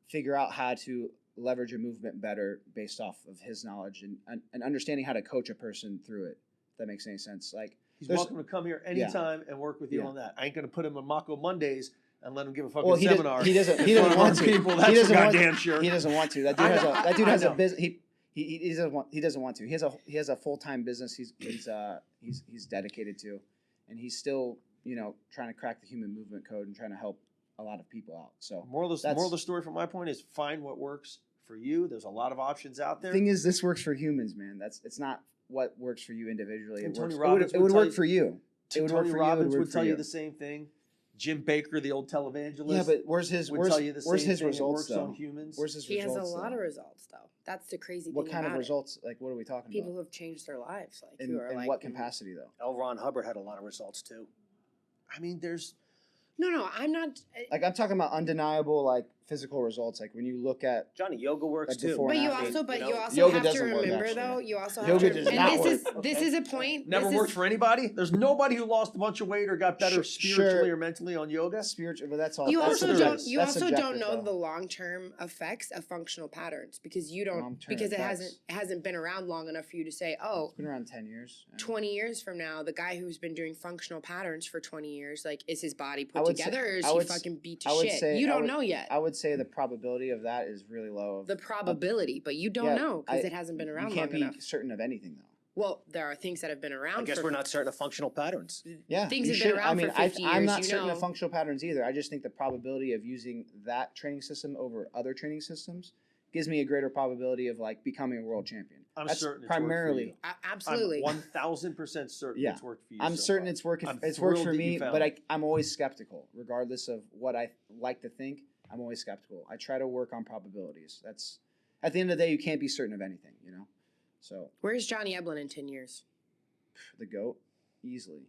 Speaker 2: figure out how to leverage a movement better based off of his knowledge and understanding how to coach a person through it. If that makes any sense. Like
Speaker 4: he's
Speaker 2: there's-
Speaker 4: welcome to come here anytime and work with you
Speaker 2: Yeah.
Speaker 4: on that. I ain't going to put him on Mako Mondays and let him give a fucking
Speaker 2: well, he
Speaker 4: seminar.
Speaker 2: he doesn't
Speaker 4: in front of
Speaker 2: want
Speaker 4: our
Speaker 2: to.
Speaker 4: people.
Speaker 2: He
Speaker 4: That's for
Speaker 2: doesn't want
Speaker 4: goddamn sure.
Speaker 2: He doesn't want to. That dude
Speaker 4: I
Speaker 2: has
Speaker 4: know,
Speaker 2: a that dude
Speaker 4: I
Speaker 2: has a
Speaker 4: know.
Speaker 2: business. He doesn't want to. He has a full-time business. He's dedicated to, and he's still trying to crack the human movement code and trying to help a lot of people out. So
Speaker 4: Moral of the story from my point is find what works for you. There's a lot of options out there.
Speaker 2: The thing is, this works for humans, man. It's not what works for you individually.
Speaker 4: And
Speaker 2: It
Speaker 4: Tony
Speaker 2: works.
Speaker 4: Robbins
Speaker 2: It would
Speaker 4: would
Speaker 2: work
Speaker 4: tell
Speaker 2: for you. It would work
Speaker 4: Tony
Speaker 2: for
Speaker 4: Robbins
Speaker 2: you. It
Speaker 4: would tell you
Speaker 2: you
Speaker 4: the same thing. Jim Baker, the old televangelist,
Speaker 2: Yeah, but where's his
Speaker 4: tell you the
Speaker 2: where's
Speaker 4: same
Speaker 2: his
Speaker 4: thing. It
Speaker 2: results
Speaker 4: works
Speaker 2: though?
Speaker 4: on humans.
Speaker 2: Where's his
Speaker 3: He has
Speaker 2: results?
Speaker 3: a lot
Speaker 2: though?
Speaker 3: of results, though. That's the crazy
Speaker 2: What
Speaker 3: thing
Speaker 2: kind of
Speaker 3: about it.
Speaker 2: results? Like, what are we talking
Speaker 3: People
Speaker 2: about?
Speaker 3: who have changed their lives, like
Speaker 2: In
Speaker 3: who are like
Speaker 2: what capacity though?
Speaker 1: L. Ron Hubbard had a lot of results too.
Speaker 4: I mean, there's
Speaker 3: No, I'm not.
Speaker 2: Like, I'm talking about undeniable, like, physical results. Like, when you look at
Speaker 1: Johnny, yoga works
Speaker 2: Like
Speaker 1: too.
Speaker 2: before
Speaker 3: But
Speaker 2: and
Speaker 3: you
Speaker 2: after,
Speaker 3: also, but
Speaker 1: you
Speaker 3: you
Speaker 1: know?
Speaker 3: also
Speaker 2: Yoga
Speaker 3: have to
Speaker 2: doesn't work,
Speaker 3: remember,
Speaker 2: actually.
Speaker 3: though. You also
Speaker 2: Yoga
Speaker 3: have to,
Speaker 2: does
Speaker 3: and
Speaker 2: not
Speaker 3: this
Speaker 2: work.
Speaker 3: is this is a point.
Speaker 4: never
Speaker 3: this
Speaker 4: worked
Speaker 3: is,
Speaker 4: for anybody. There's nobody who lost a bunch of weight or got better spiritually or mentally on yoga.
Speaker 2: spiritual, but that's all.
Speaker 3: You
Speaker 2: that's
Speaker 3: also
Speaker 2: subjective.
Speaker 3: don't. You
Speaker 2: That's
Speaker 3: also don't
Speaker 2: subjective,
Speaker 3: know
Speaker 2: though.
Speaker 3: the long-term effects of functional patterns because you don't
Speaker 2: Long-term
Speaker 3: because
Speaker 2: effects.
Speaker 3: it hasn't been around long enough for you to say, oh,
Speaker 2: It's been around 10 years. Yeah.
Speaker 3: 20 years from now, the guy who's been doing functional patterns for 20 years, like, is his body
Speaker 2: I
Speaker 3: put
Speaker 2: would say-
Speaker 3: together or is
Speaker 2: I
Speaker 3: he
Speaker 2: would s-
Speaker 3: fucking beat to
Speaker 2: I would
Speaker 3: shit?
Speaker 2: say-
Speaker 3: You
Speaker 2: I
Speaker 3: don't
Speaker 2: would-
Speaker 3: know yet.
Speaker 2: I would say the probability of that is really low.
Speaker 3: The probability, but you don't
Speaker 2: Yeah,
Speaker 3: know because
Speaker 2: I-
Speaker 3: it hasn't been
Speaker 2: You
Speaker 3: around
Speaker 2: can't
Speaker 3: long
Speaker 2: be
Speaker 3: enough.
Speaker 2: certain of anything, though.
Speaker 3: Well, there are things that have been around.
Speaker 1: I guess
Speaker 3: for
Speaker 1: we're not certain of functional patterns.
Speaker 2: Yeah,
Speaker 3: Things
Speaker 2: you
Speaker 3: have been
Speaker 2: should-
Speaker 3: around
Speaker 2: I mean,
Speaker 3: for 50
Speaker 2: I'm
Speaker 3: years,
Speaker 2: not
Speaker 3: you
Speaker 2: certain
Speaker 3: know.
Speaker 2: of functional patterns either. I just think the probability of using that training system over other training systems gives me a greater probability of like becoming a world champion.
Speaker 4: I'm
Speaker 2: That's
Speaker 4: certain it's
Speaker 2: primarily.
Speaker 4: worked for you.
Speaker 3: Absolutely.
Speaker 4: I'm 1000% certain
Speaker 2: Yeah.
Speaker 4: it's worked for you.
Speaker 2: I'm
Speaker 4: so
Speaker 2: certain
Speaker 4: far.
Speaker 2: it's working.
Speaker 4: I'm
Speaker 2: It's worked
Speaker 4: thrilled
Speaker 2: for
Speaker 4: that you
Speaker 2: me,
Speaker 4: found
Speaker 2: but
Speaker 4: it.
Speaker 2: I'm always skeptical, regardless of what I like to think. I'm always skeptical. I try to work on probabilities. That's at the end of the day, you can't be certain of anything, you know. So
Speaker 3: Where's Johnny Eblen in 10 years?
Speaker 2: the GOAT, easily,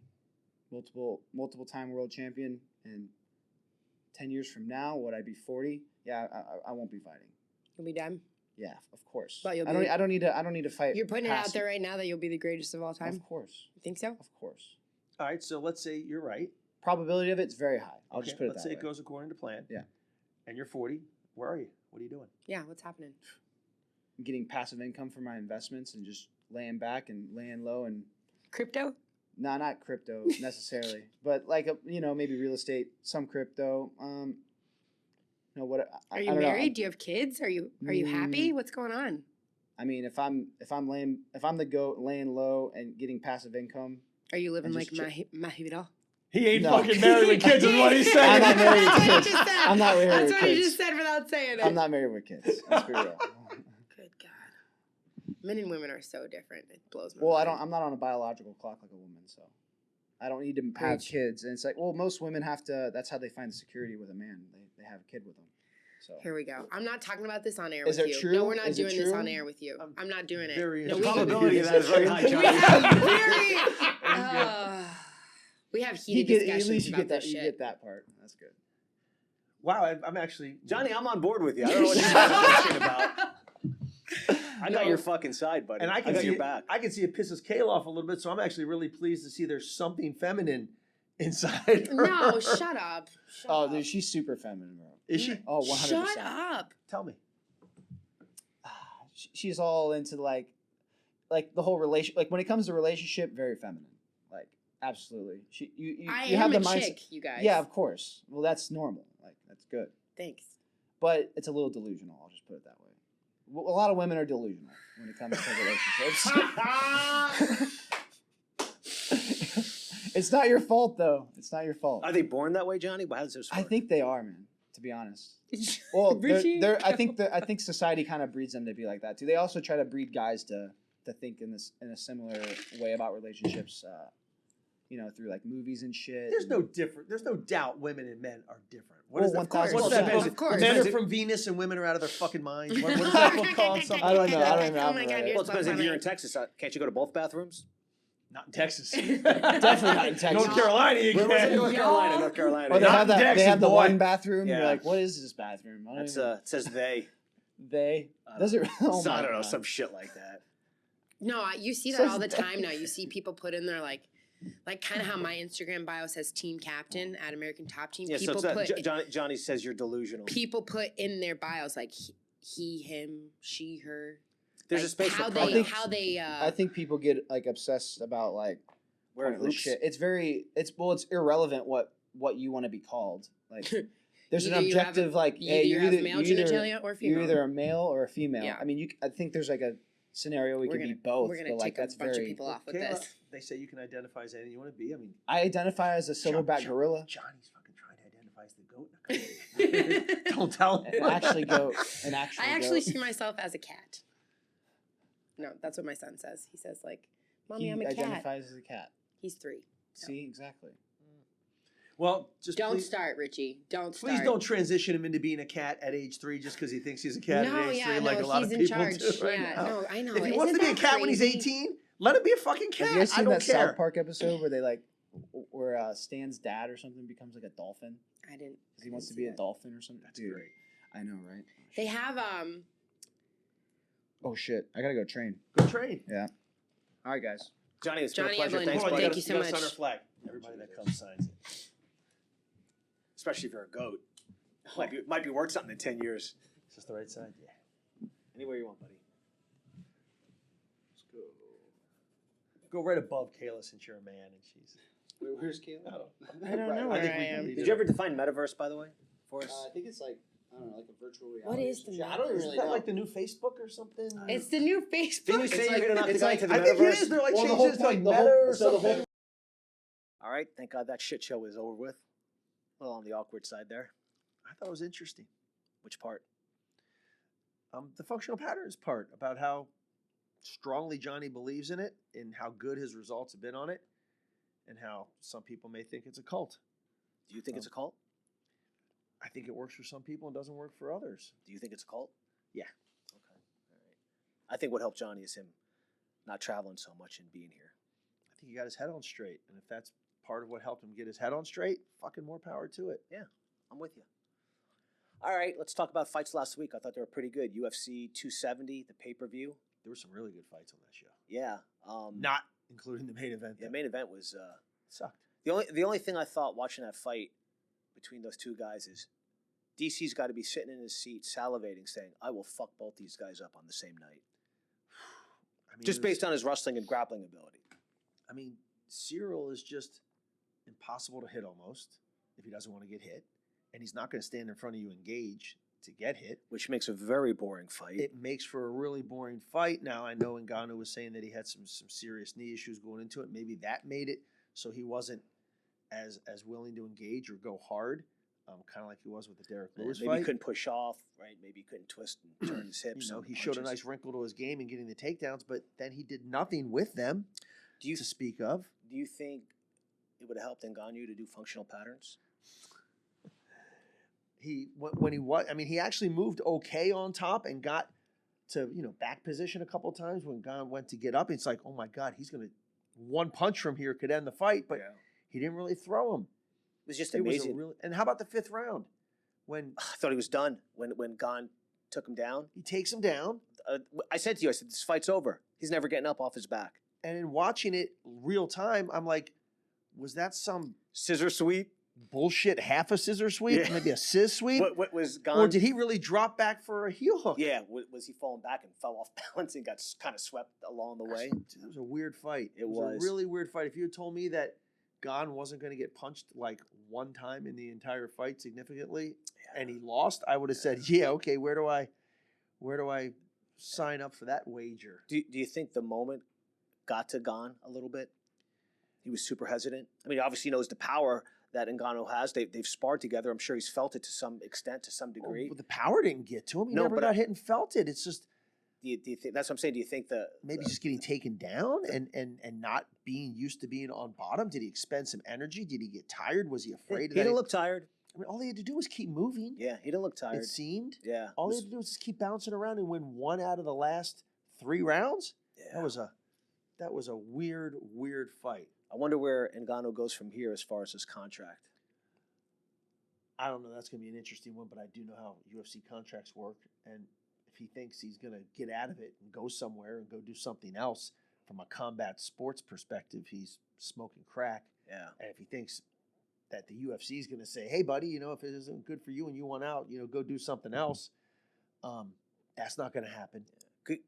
Speaker 2: multiple time world champion, and 10 years from now, would I be 40? Yeah, I won't be fighting.
Speaker 3: You'll be done.
Speaker 2: Yeah, of course.
Speaker 3: But you'll
Speaker 2: I
Speaker 3: be-
Speaker 2: don't need to fight.
Speaker 3: You're putting it out
Speaker 2: past
Speaker 3: there right now that you'll be the greatest of all time.
Speaker 2: Of course,
Speaker 3: You think so?
Speaker 2: of course.
Speaker 4: All right, so let's say you're right.
Speaker 2: Probability of it's very high. I'll
Speaker 4: Okay,
Speaker 2: just put it
Speaker 4: let's
Speaker 2: that
Speaker 4: say
Speaker 2: way.
Speaker 4: it goes according to plan.
Speaker 2: Yeah.
Speaker 4: And you're 40. Where are you? What are you doing?
Speaker 3: Yeah, what's happening?
Speaker 2: I'm getting passive income from my investments and just laying back and laying low and
Speaker 3: Crypto?
Speaker 2: not crypto necessarily, but like maybe real estate, some crypto. What
Speaker 3: Are
Speaker 2: I
Speaker 3: you
Speaker 2: don't know.
Speaker 3: married? Do you have kids? Are you happy? What's going on?
Speaker 2: I mean, if I'm the GOAT, laying low and getting passive income.
Speaker 3: Are you living
Speaker 2: And
Speaker 3: like
Speaker 2: just
Speaker 3: Mahiro?
Speaker 4: He ain't
Speaker 2: No.
Speaker 4: fucking married with kids, is what he's saying.
Speaker 2: I'm not married with
Speaker 3: That's what
Speaker 2: kids.
Speaker 3: he just said.
Speaker 2: I'm not married
Speaker 3: That's
Speaker 2: with
Speaker 3: what he
Speaker 2: kids.
Speaker 3: just said without saying it.
Speaker 2: I'm not married with kids. Let's be real.
Speaker 3: Good God. Men and women are so different. It blows my
Speaker 2: Well,
Speaker 3: mind.
Speaker 2: I'm not on a biological clock like a woman, so I don't need to have
Speaker 3: Preach.
Speaker 2: kids. And it's like, well, most women have to. That's how they find security with a man. They have a kid with them. So
Speaker 3: Here we go. I'm not talking about this on air
Speaker 2: Is
Speaker 3: with
Speaker 2: it
Speaker 3: you.
Speaker 2: true?
Speaker 3: No, we're not
Speaker 2: Is it
Speaker 3: doing this
Speaker 2: true?
Speaker 3: on air with you. I'm not doing it.
Speaker 4: very
Speaker 3: No,
Speaker 1: The
Speaker 3: we,
Speaker 4: interested.
Speaker 1: probability of that is very high,
Speaker 3: we
Speaker 1: Johnny.
Speaker 3: have very, we have heated
Speaker 2: at
Speaker 3: discussions
Speaker 2: least you
Speaker 3: about
Speaker 2: get that.
Speaker 3: this
Speaker 2: You
Speaker 3: shit.
Speaker 2: get that part. That's good.
Speaker 4: Wow, I'm actually
Speaker 1: Johnny, I'm on board with you. I don't know what you're bitching about. I got
Speaker 4: No.
Speaker 1: your fucking side, buddy.
Speaker 4: and I can
Speaker 1: got
Speaker 4: see
Speaker 1: your
Speaker 4: it,
Speaker 1: back.
Speaker 4: I can see it pisses Kayla off a little bit, so I'm actually really pleased to see there's something feminine inside her.
Speaker 3: No, shut up. Shut
Speaker 2: Oh,
Speaker 3: up.
Speaker 2: dude, she's super feminine, bro.
Speaker 4: Is she?
Speaker 2: Oh, 100%.
Speaker 3: Shut up.
Speaker 4: Tell me.
Speaker 2: She's all into like the whole relation. Like when it comes to relationship, very feminine. Like absolutely. You
Speaker 3: I
Speaker 2: you
Speaker 3: am
Speaker 2: have
Speaker 3: a
Speaker 2: the mindset.
Speaker 3: chick, you guys.
Speaker 2: Yeah, of course. Well, that's normal. Like that's good.
Speaker 3: Thanks.
Speaker 2: But it's a little delusional. I'll just put it that way. A lot of women are delusional when it comes to relationships. It's not your fault, though. It's not your fault.
Speaker 1: Are they born that way, Johnny? How does this work?
Speaker 2: I think they are, man. To be honest. Well,
Speaker 3: Richie?
Speaker 2: I think society kind of breeds them to be like that too. They also try to breed guys to think in a similar way about relationships. Through like movies and shit.
Speaker 4: There's no doubt women and men are different.
Speaker 2: Well,
Speaker 4: Is that?
Speaker 2: 1000%.
Speaker 4: What's that book?
Speaker 3: Of course.
Speaker 4: Men are from Venus and women are out of their fucking minds. What is that book called? Something
Speaker 2: I don't
Speaker 4: like
Speaker 2: know.
Speaker 4: that?
Speaker 2: I don't even know.
Speaker 3: Oh my God, you're
Speaker 1: Well, it
Speaker 3: so
Speaker 1: depends if
Speaker 3: funny.
Speaker 1: you're in Texas. Can't you go to both bathrooms?
Speaker 4: Not in Texas.
Speaker 2: Definitely not in Texas.
Speaker 4: North Carolina, you
Speaker 1: Where was it?
Speaker 4: can.
Speaker 1: North Carolina. North Carolina.
Speaker 2: Or they
Speaker 1: yeah.
Speaker 2: have that.
Speaker 4: Texas,
Speaker 2: They have the
Speaker 4: boy.
Speaker 2: one bathroom.
Speaker 1: Yeah.
Speaker 2: You're like, what is this bathroom? I don't
Speaker 1: That's
Speaker 2: even-
Speaker 1: it says they.
Speaker 2: They.
Speaker 1: I
Speaker 2: Does
Speaker 1: don't
Speaker 2: it? Oh
Speaker 1: So,
Speaker 2: my
Speaker 1: I don't know,
Speaker 2: God.
Speaker 1: some shit like that.
Speaker 3: No, you see that
Speaker 2: Says
Speaker 3: all the
Speaker 2: that.
Speaker 3: time now. You see people put in there like kind of how my Instagram bio says team captain at American Top Team.
Speaker 1: Yeah, so
Speaker 3: People
Speaker 1: it's
Speaker 3: put
Speaker 1: Johnny says you're delusional.
Speaker 3: people put in their bios like he, him, she, her.
Speaker 1: There's
Speaker 3: like,
Speaker 1: a space
Speaker 3: how
Speaker 1: for
Speaker 3: they
Speaker 1: pronouns.
Speaker 3: how they
Speaker 2: I think people get like obsessed about like
Speaker 1: Wearing
Speaker 2: pointless
Speaker 1: hoops.
Speaker 2: shit. It's irrelevant what you want to be called. Like there's an
Speaker 3: Either you have
Speaker 2: objective
Speaker 3: a-
Speaker 2: like
Speaker 3: either
Speaker 2: hey,
Speaker 3: you
Speaker 2: you're
Speaker 3: have
Speaker 2: either
Speaker 3: male
Speaker 2: you're either,
Speaker 3: genitalia or female.
Speaker 2: you're either a male or a female.
Speaker 3: Yeah.
Speaker 2: I mean, I think there's like a scenario we
Speaker 3: We're
Speaker 2: can
Speaker 3: gonna-
Speaker 2: be both.
Speaker 3: we're gonna
Speaker 2: but like
Speaker 3: take a
Speaker 2: that's
Speaker 3: bunch of
Speaker 2: very.
Speaker 3: people off with
Speaker 4: Kayla,
Speaker 3: this.
Speaker 4: they say you can identify as anything you want to be. I mean,
Speaker 2: I identify as a silverback gorilla.
Speaker 4: Johnny's fucking trying to identify guy's the goat in the company. Don't tell him.
Speaker 2: An actual goat.
Speaker 3: I actually see myself as a cat. No, that's what my son says. He says like, "Mommy,
Speaker 2: He
Speaker 3: I'm a cat."
Speaker 2: identifies as a cat.
Speaker 3: He's 3.
Speaker 2: See, exactly.
Speaker 4: Well, just
Speaker 3: Don't
Speaker 4: please,
Speaker 3: start, Richie. Don't start.
Speaker 4: please don't transition him into being a cat at age 3 just because he thinks he's a cat
Speaker 3: No,
Speaker 4: at age
Speaker 3: yeah,
Speaker 4: 3,
Speaker 3: no,
Speaker 4: like a lot of
Speaker 3: he's in
Speaker 4: people
Speaker 3: charge.
Speaker 4: do right
Speaker 3: Yeah,
Speaker 4: now.
Speaker 3: no, I know.
Speaker 4: If he
Speaker 3: Isn't
Speaker 4: wants to be a
Speaker 3: that
Speaker 4: cat when he's
Speaker 3: crazy?
Speaker 4: 18, let him be a fucking cat.
Speaker 2: Have you guys
Speaker 4: I
Speaker 2: seen
Speaker 4: don't
Speaker 2: that
Speaker 4: care.
Speaker 2: South Park episode where they where Stan's dad or something becomes like a dolphin
Speaker 3: I didn't.
Speaker 2: because he wants to be a dolphin or something?
Speaker 4: That's
Speaker 2: Dude,
Speaker 4: great.
Speaker 2: I know, right?
Speaker 3: They have
Speaker 2: Oh shit! I gotta go train.
Speaker 4: Good trade.
Speaker 2: Yeah. All right, guys.
Speaker 1: Johnny, it's been a
Speaker 3: Johnny
Speaker 1: pleasure.
Speaker 3: Eblen,
Speaker 1: Thanks,
Speaker 3: Hold on,
Speaker 1: buddy.
Speaker 3: thank you so
Speaker 4: gotta
Speaker 3: much.
Speaker 4: sign our flag. Everybody that comes signs it.
Speaker 1: Especially if you're a goat. Might be worth something in 10 years.
Speaker 4: Is this the right side? Yeah.
Speaker 1: Anywhere you want, buddy.
Speaker 4: Let's go. Go right above Kayla since you're a man and she's.
Speaker 2: Where's Kayla?
Speaker 3: I don't know where I am.
Speaker 1: Did you ever define metaverse, by the way, for us?
Speaker 2: I think it's like I don't know, like a virtual reality.
Speaker 3: What is the
Speaker 2: Yeah, I don't
Speaker 3: metaverse?
Speaker 2: really
Speaker 4: Is that
Speaker 2: know.
Speaker 4: like the new Facebook or something?
Speaker 3: It's the new Facebook.
Speaker 1: Didn't you say you're going to knock the
Speaker 2: it's
Speaker 1: guy
Speaker 2: like-
Speaker 1: into the
Speaker 4: I think it
Speaker 1: metaverse?
Speaker 4: is. They're like
Speaker 2: Well, the
Speaker 4: changing
Speaker 2: whole
Speaker 4: it to like
Speaker 2: point- the
Speaker 4: Meta
Speaker 2: whole-
Speaker 4: or
Speaker 2: so the
Speaker 4: something.
Speaker 2: whole-
Speaker 1: All right, thank God that shit show is over with. A little on the awkward side there.
Speaker 4: I thought it was interesting.
Speaker 1: Which part?
Speaker 4: The functional patterns part about how strongly Johnny believes in it and how good his results have been on it and how some people may think it's a cult.
Speaker 1: Do you think it's a cult?
Speaker 4: I think it works for some people and doesn't work for others.
Speaker 1: Do you think it's a cult?
Speaker 4: Yeah.
Speaker 1: Okay. All right. I think what helped Johnny is him not traveling so much and being here.
Speaker 4: I think he got his head on straight. And if that's part of what helped him get his head on straight, fucking more power to it.
Speaker 1: I'm with you. All right, let's talk about fights last week. I thought they were pretty good. UFC 270, the pay-per-view.
Speaker 4: There were some really good fights on that show.
Speaker 1: Yeah.
Speaker 4: Not including the main event.
Speaker 1: The main event was
Speaker 4: Sucked.
Speaker 1: the only thing I thought watching that fight between those two guys is DC's got to be sitting in his seat salivating, saying, "I will fuck both these guys up on the same night,"
Speaker 4: I mean,
Speaker 1: just based on his wrestling and grappling ability.
Speaker 4: I mean, Cyril is just impossible to hit almost if he doesn't want to get hit. And he's not going to stand in front of you and engage to get hit.
Speaker 1: Which makes a very boring fight.
Speaker 4: It makes for a really boring fight. Now, I know Ngannou was saying that he had some serious knee issues going into it. Maybe that made it so he wasn't as willing to engage or go hard, kind of like he was with the Derek Lewis
Speaker 1: Maybe
Speaker 4: fight.
Speaker 1: he couldn't push off, right? Maybe he couldn't twist and turn his hips.
Speaker 4: You know,
Speaker 1: and
Speaker 4: he showed a
Speaker 1: punches.
Speaker 4: nice wrinkle to his game in getting the takedowns, but then he did nothing with them to speak of.
Speaker 1: Do you think it would have helped Ngannou to do functional patterns?
Speaker 4: He actually moved okay on top and got to back position a couple of times when Gane went to get up. It's like, oh my God, he's gonna one punch from here could end the fight, but he didn't really throw him.
Speaker 1: It was just
Speaker 4: It was
Speaker 1: amazing.
Speaker 4: and how about the 5th round when
Speaker 1: I thought he was done when Gane took him down.
Speaker 4: he takes him down?
Speaker 1: I said to you, I said, this fight's over. He's never getting up off his back.
Speaker 4: And in watching it real time, I'm like, was that some
Speaker 1: Scissor sweep.
Speaker 4: bullshit half a scissor sweep,
Speaker 1: Yeah.
Speaker 4: maybe a scissor sweep,
Speaker 1: What was Gane?
Speaker 4: or did he really drop back for a heel hook?
Speaker 1: Yeah, was he falling back and fell off balance and got kind of swept along the way?
Speaker 4: It was a weird fight.
Speaker 1: It
Speaker 4: was
Speaker 1: was.
Speaker 4: a really weird fight. If you had told me that Gane wasn't going to get punched like one time in the entire fight significantly, and he lost, I would have said, yeah, okay, where do I sign up for that wager?
Speaker 1: Do you think the moment got to Gane a little bit? He was super hesitant. I mean, obviously he knows the power that Ngannou has. They've sparred together. I'm sure he's felt it to some extent, to some degree.
Speaker 4: Well, the power didn't get to him. He
Speaker 1: No,
Speaker 4: never
Speaker 1: but
Speaker 4: got hit and felt it. It's just
Speaker 1: Do you think that's what I'm saying? Do you think
Speaker 4: maybe just getting taken down and not being used to being on bottom. Did he expend some energy? Did he get tired? Was he afraid?
Speaker 1: he
Speaker 4: that
Speaker 1: didn't look tired?
Speaker 4: I mean, all he had to do was keep moving.
Speaker 1: Yeah, he didn't look tired.
Speaker 4: It seemed.
Speaker 1: Yeah,
Speaker 4: All he had to do was just keep bouncing around and win 1 out of the last 3 rounds.
Speaker 1: yeah.
Speaker 4: That was a weird fight.
Speaker 1: I wonder where Ngannou goes from here as far as his contract.
Speaker 4: I don't know. That's going to be an interesting one, but I do know how UFC contracts work. And if he thinks he's going to get out of it and go somewhere and go do something else from a combat sports perspective, he's smoking crack.
Speaker 1: Yeah.
Speaker 4: And if he thinks that the UFC is going to say, hey, buddy, if it isn't good for you and you want out, go do something else, that's not going to happen.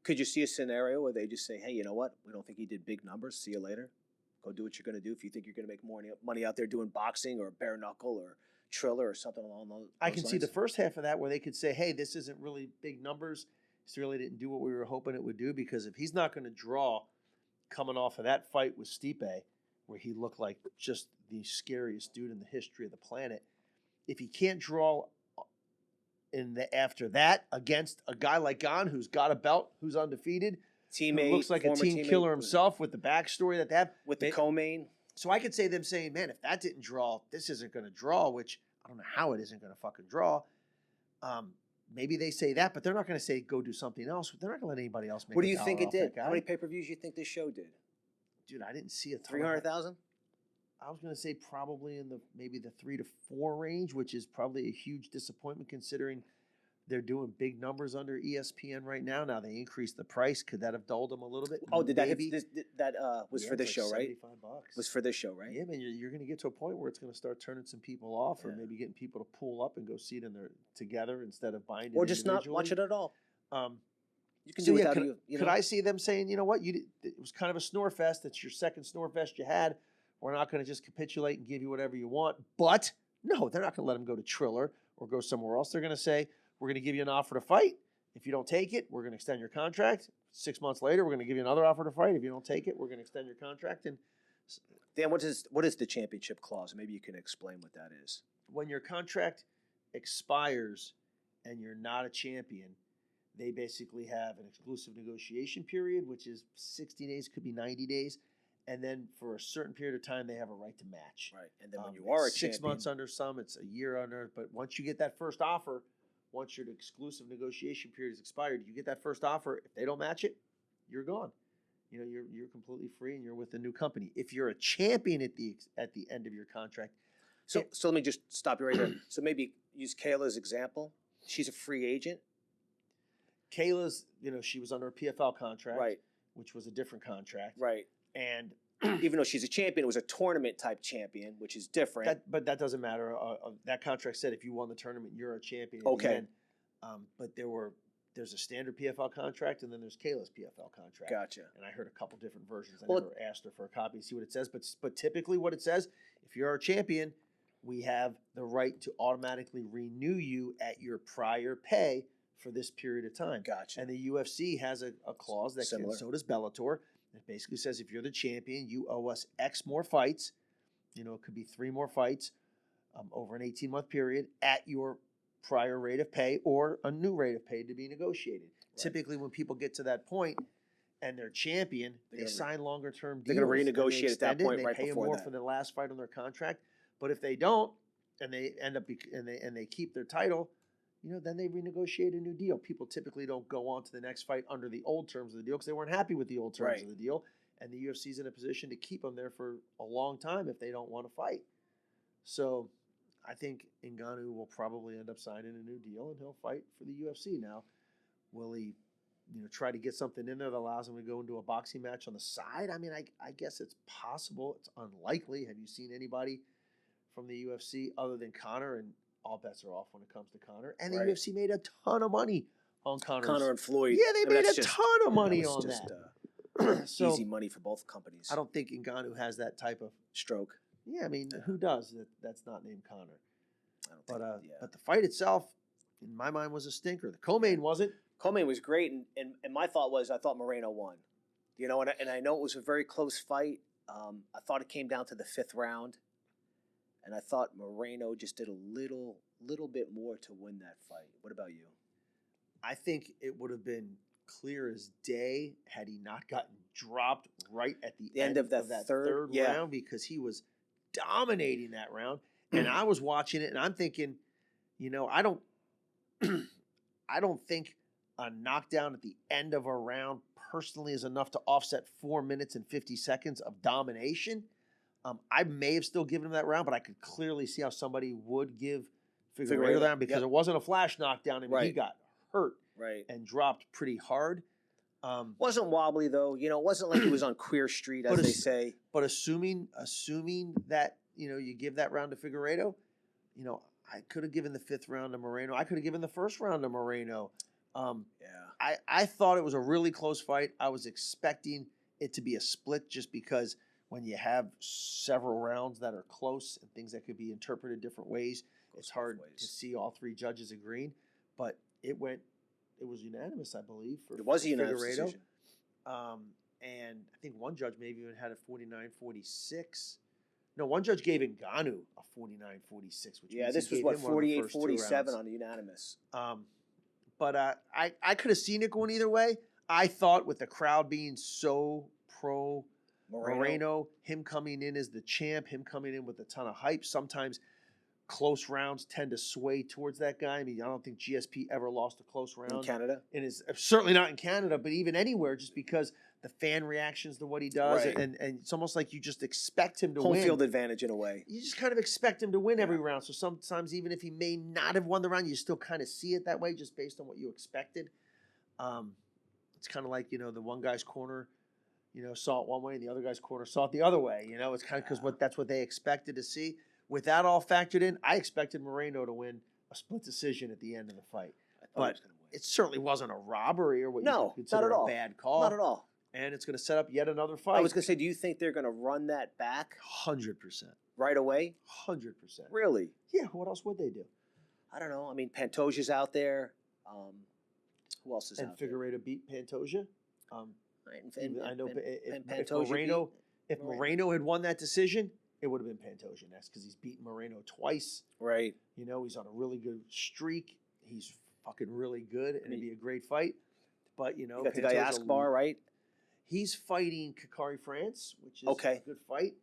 Speaker 1: Could you see a scenario where they just say, hey, you know what? We don't think he did big numbers. See you later. Go do what you're going to do. If you think you're going to make more money out there doing boxing or bare knuckle or Triller or something along those
Speaker 4: I can see the
Speaker 1: lines.
Speaker 4: first half of that where they could say, hey, this isn't really big numbers. This really didn't do what we were hoping it would do, because if he's not going to draw coming off of that fight with Stipe, where he looked like just the scariest dude in the history of the planet, if he can't draw after that against a guy like Gane who's got a belt, who's undefeated,
Speaker 1: Teammate,
Speaker 4: who looks like a team killer himself with the backstory that they have.
Speaker 1: With the co-main.
Speaker 4: So I could say them saying, man, if that didn't draw, this isn't going to draw, which I don't know how it isn't going to fucking draw. Maybe they say that, but they're not going to say go do something else. They're not going to let anybody else make
Speaker 1: What do you think it did?
Speaker 4: How
Speaker 1: How many pay-per-views do you think this show did?
Speaker 4: Dude, I didn't see a
Speaker 1: 300,000?
Speaker 4: I was going to say probably in maybe the 3 to 4 range, which is probably a huge disappointment considering they're doing big numbers under ESPN right now. Now they increased the price. Could that have dulled them a little bit?
Speaker 1: Oh, did that
Speaker 4: Maybe.
Speaker 1: that was for this
Speaker 4: it's
Speaker 1: show,
Speaker 4: like
Speaker 1: right?
Speaker 4: $75.
Speaker 1: Was for this show, right?
Speaker 4: Yeah, man, you're going to get to a point where it's going to start turning some people off, or maybe getting people to pull up and go see it together instead of buying it
Speaker 1: Or just not watch it at all. You can do without you know.
Speaker 4: Could I see them saying, you know what, it was kind of a snore fest. It's your second snore fest you had. We're not going to just capitulate and give you whatever you want. But no, they're not going to let them go to Triller or go somewhere else. They're going to say, we're going to give you an offer to fight. If you don't take it, we're going to extend your contract. 6 months later, we're going to give you another offer to fight. If you don't take it, we're going to extend your contract. And
Speaker 1: Dan, what is the championship clause? Maybe you can explain what that is.
Speaker 4: when your contract expires and you're not a champion, they basically have an exclusive negotiation period, which is 60 days, could be 90 days. And then for a certain period of time, they have a right to match.
Speaker 1: Right. And then when you are a champion.
Speaker 4: 6 months under some, it's a year under. But once you get that first offer, once your exclusive negotiation period is expired, you get that first offer. If they don't match it, you're gone. You know, you're completely free and you're with a new company. If you're a champion at the end of your contract.
Speaker 1: So let me just stop you right there. So maybe use Kayla's example. She's a free agent.
Speaker 4: Kayla's, she was under a PFL contract,
Speaker 1: Right.
Speaker 4: which was a different contract.
Speaker 1: Right.
Speaker 4: And
Speaker 1: even though she's a champion, it was a tournament type champion, which is different.
Speaker 4: but that doesn't matter. That contract said if you won the tournament, you're a champion.
Speaker 1: Okay.
Speaker 4: At the end. But there's a standard PFL contract, and then there's Kayla's PFL contract.
Speaker 1: Gotcha.
Speaker 4: And I heard a couple different versions. I
Speaker 1: Well,
Speaker 4: never asked her for a copy to see what it says. But typically what it says, if you're a champion, we have the right to automatically renew you at your prior pay for this period of time.
Speaker 1: Gotcha.
Speaker 4: And the UFC has a clause that
Speaker 1: Similar.
Speaker 4: so does Bellator. It basically says if you're the champion, you owe us X more fights. It could be 3 more fights over an 18-month period at your prior rate of pay or a new rate of pay to be negotiated. Right. Typically, when people get to that point and they're champion, they sign longer-term deals.
Speaker 1: They're going to renegotiate at that point
Speaker 4: they
Speaker 1: right
Speaker 4: pay
Speaker 1: before
Speaker 4: them more
Speaker 1: that.
Speaker 4: for the last fight on their contract. But if they don't, and they end up and they keep their title, then they renegotiate a new deal. People typically don't go on to the next fight under the old terms of the deal because they weren't happy with the old terms
Speaker 1: Right.
Speaker 4: of the deal. And the UFC's in a position to keep them there for a long time if they don't want to fight. So I think Ngannou will probably end up signing a new deal and he'll fight for the UFC. Now, will he try to get something in there that allows him to go into a boxing match on the side? I mean, I guess it's possible. It's unlikely. Have you seen anybody from the UFC other than Conor? And all bets are off when it comes to Conor. And the
Speaker 1: Right.
Speaker 4: UFC made a ton of money on
Speaker 1: Conor and Floyd.
Speaker 4: Yeah, they made
Speaker 1: that's
Speaker 4: a
Speaker 1: just-
Speaker 4: ton of money
Speaker 1: was
Speaker 4: on
Speaker 1: just,
Speaker 4: that. So
Speaker 1: easy money for both companies.
Speaker 4: I don't think Ngannou has that type of
Speaker 1: Stroke.
Speaker 4: Yeah, I mean, who does? That's not named Conor.
Speaker 1: I don't
Speaker 4: But
Speaker 1: think,
Speaker 4: but the fight itself, in my mind, was a stinker. The co-main wasn't.
Speaker 1: Coleman was great, and my thought was I thought Moreno won. And I know it was a very close fight. I thought it came down to the 5th round, and I thought Moreno just did a little bit more to win that fight. What about you?
Speaker 4: I think it would have been clear as day had he not gotten dropped right at the end of that third round because he was dominating that round. And I was watching it, and I'm thinking, I don't think a knockdown at the end of a round personally is enough to offset 4 minutes and 50 seconds of domination. I may have still given him that round, but I could clearly see how somebody would give Figueiredo that round because it wasn't a flash knockdown. I mean, he got hurt and dropped pretty hard.
Speaker 1: Wasn't wobbly though. It wasn't like he was on Queer Street, as they say.
Speaker 4: But assuming that you give that round to Figueiredo, I could have given the 5th round to Moreno. I could have given the 1st round to Moreno. I thought it was a really close fight. I was expecting it to be a split just because when you have several rounds that are close and things that could be interpreted different ways, it's hard to see all 3 judges agreeing. But it was unanimous, I believe.
Speaker 1: It was a unanimous
Speaker 4: Figueiredo.
Speaker 1: decision.
Speaker 4: And I think one judge maybe even had a 49-46. No, one judge gave Ngannou a 49-46, which means
Speaker 1: this
Speaker 4: he
Speaker 1: was
Speaker 4: gave
Speaker 1: what,
Speaker 4: him one of the first 2
Speaker 1: 48-47
Speaker 4: rounds.
Speaker 1: on the unanimous.
Speaker 4: But I could have seen it going either way. I thought with the crowd being so pro Moreno, him coming in as the champ, him coming in with a ton of hype, sometimes close rounds tend to sway towards that guy. I mean, I don't think GSP ever lost a close round.
Speaker 1: In Canada?
Speaker 4: Certainly not in Canada, but even anywhere, just because the fan reactions to what he does.
Speaker 1: Right.
Speaker 4: And it's almost like you just expect him to
Speaker 1: Home
Speaker 4: win.
Speaker 1: field advantage in a way.
Speaker 4: You just kind of expect him to win every round. So sometimes even if he may not have won the round, you still kind of see it that way just based on what you expected. It's kind of like, the one guy's corner, saw it one way and the other guy's corner saw it the other way. It's kind of because that's what they expected to see. With that all factored in, I expected Moreno to win a split decision at the end of the fight. But it certainly wasn't a robbery or what you could consider a bad call.
Speaker 1: Not at all.
Speaker 4: And it's going to set up yet another fight.
Speaker 1: I was going to say, do you think they're going to run that back
Speaker 4: 100%.
Speaker 1: right away?
Speaker 4: 100%.
Speaker 1: Really?
Speaker 4: Yeah, what else would they do?
Speaker 1: I don't know. I mean, Pantoja's out there. Who else is out there?
Speaker 4: And Figueiredo beat Pantoja. I know if Moreno had won that decision, it would have been Pantoja next because he's beaten Moreno twice.
Speaker 1: Right.
Speaker 4: He's on a really good streak. He's fucking really good, and it'd be a great fight. But,
Speaker 1: you got the guy Askbar, right?
Speaker 4: He's fighting Kakari France, which is a good fight.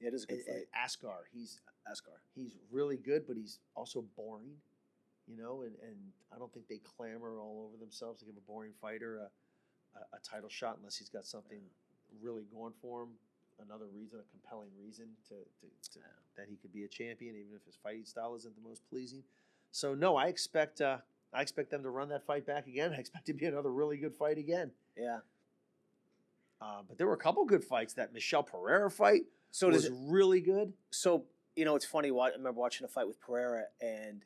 Speaker 1: It is a good fight.
Speaker 4: Askar. He's really good, but he's also boring. And I don't think they clamor all over themselves to give a boring fighter a title shot unless he's got something really going for him, another reason, a compelling reason to that he could be a champion, even if his fighting style isn't the most pleasing. So no, I expect them to run that fight back again. I expect it to be another really good fight again.
Speaker 1: Yeah.
Speaker 4: But there were a couple good fights. That Michel Pereira fight was really good.
Speaker 1: So it's funny. I remember watching a fight with Pereira and.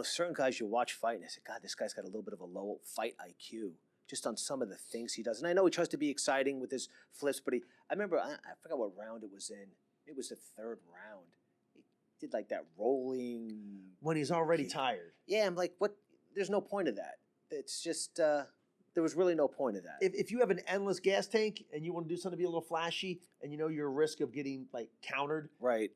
Speaker 1: Certain guys you watch fight and I said, God, this guy's got a little bit of a low fight IQ just on some of the things he does. And I know he tries to be exciting with his flips, but I remember, I forgot what round it was in. It was the third round. He did like that rolling.
Speaker 4: When he's already tired.
Speaker 1: Yeah, I'm like, what? There's no point of that. It's just, there was really no point of that.
Speaker 4: If you have an endless gas tank and you want to do something to be a little flashy and your risk of getting countered,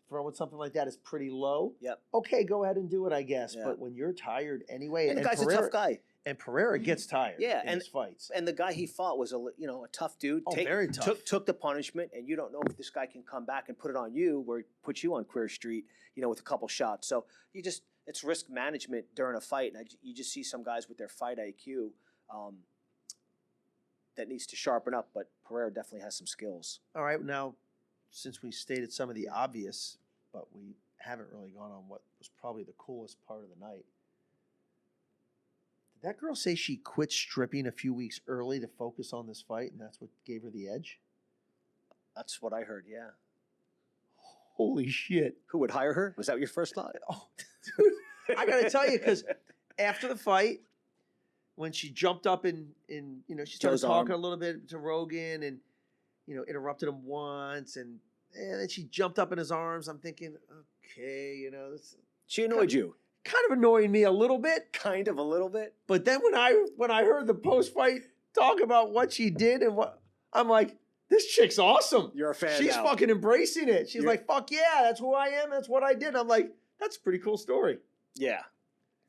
Speaker 4: throwing something like that is pretty low.
Speaker 1: Yep.
Speaker 4: Okay, go ahead and do it, I guess.
Speaker 1: Yeah.
Speaker 4: But when you're tired anyway,
Speaker 1: and the guy's a tough guy.
Speaker 4: And Pereira gets tired. In his fights.
Speaker 1: And the guy he fought was a tough dude.
Speaker 4: Very tough.
Speaker 1: Took the punishment, and you don't know if this guy can come back and put it on you, where he puts you on Queer Street, with a couple shots. So it's risk management during a fight, and you just see some guys with their fight IQ. That needs to sharpen up, but Pereira definitely has some skills.
Speaker 4: All right, now, since we stated some of the obvious, but we haven't really gone on what was probably the coolest part of the night. Did that girl say she quit stripping a few weeks early to focus on this fight, and that's what gave her the edge?
Speaker 1: That's what I heard, yeah.
Speaker 4: Holy shit.
Speaker 1: Who would hire her? Was that your first thought?
Speaker 4: Oh, dude, I got to tell you, because after the fight, when she jumped up and she started talking a little bit to Rogan and, interrupted him once and then she jumped up in his arms. I'm thinking, okay, this
Speaker 1: she annoyed you.
Speaker 4: Kind of annoying me a little bit.
Speaker 1: Kind of a little bit.
Speaker 4: But then when I heard the post-fight talk about what she did and what, I'm like, this chick's awesome.
Speaker 1: You're a fan
Speaker 4: She's
Speaker 1: now.
Speaker 4: fucking embracing it. She's like, fuck yeah, that's who I am. That's what I did. I'm like, that's a pretty cool story.
Speaker 1: Yeah,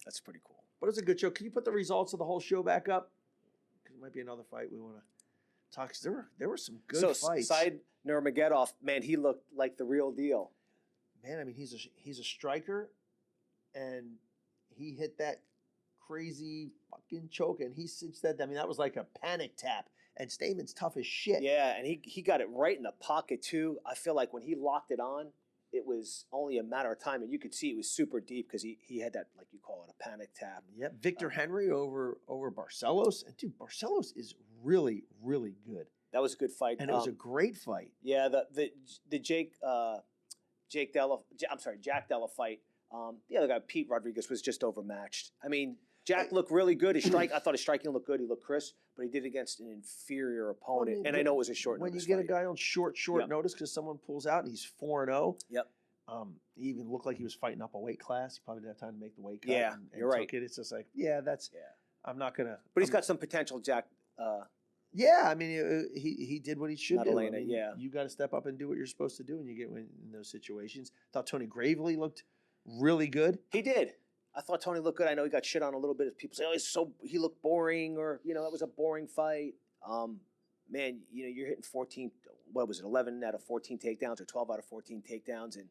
Speaker 1: that's pretty cool.
Speaker 4: But it's a good show. Can you put the results of the whole show back up? Because it might be another fight we want to talk. Cause there were some good fights.
Speaker 1: Side Nurmagomedov, man, he looked like the real deal.
Speaker 4: Man, I mean, he's a striker, and he hit that crazy fucking choke, and he said, I mean, that was like a panic tap. And Stamen's tough as shit.
Speaker 1: Yeah, and he got it right in the pocket too. I feel like when he locked it on, it was only a matter of time, and you could see it was super deep because he had that, like you call it, a panic tap.
Speaker 4: Yep, Victor Henry over Barcelos. And dude, Barcelos is really, really good.
Speaker 1: That was a good fight.
Speaker 4: And it was a great fight.
Speaker 1: Yeah, the Jack Della fight. The other guy, Pete Rodriguez, was just overmatched. I mean, Jack looked really good. I thought his striking looked good. He looked crisp, but he did it against an inferior opponent. I know it was a short notice.
Speaker 4: When you get a guy on short notice because someone pulls out and he's 4-0.
Speaker 1: Yep.
Speaker 4: He even looked like he was fighting up a weight class. He probably didn't have time to make the weight cut.
Speaker 1: Yeah,
Speaker 4: and
Speaker 1: you're right.
Speaker 4: It's just like, I'm not gonna.
Speaker 1: But he's got some potential, Jack.
Speaker 4: Yeah, I mean, he did what he should do.
Speaker 1: Madalena,
Speaker 4: I mean,
Speaker 1: yeah.
Speaker 4: You got to step up and do what you're supposed to do when you get in those situations. Thought Tony Gravely looked really good.
Speaker 1: He did. I thought Tony looked good. I know he got shit on a little bit. People say, "Oh, he looked boring," or that was a boring fight. Man, you're hitting 14. What was it? 11 out of 14 takedowns, or 12 out of 14 takedowns, and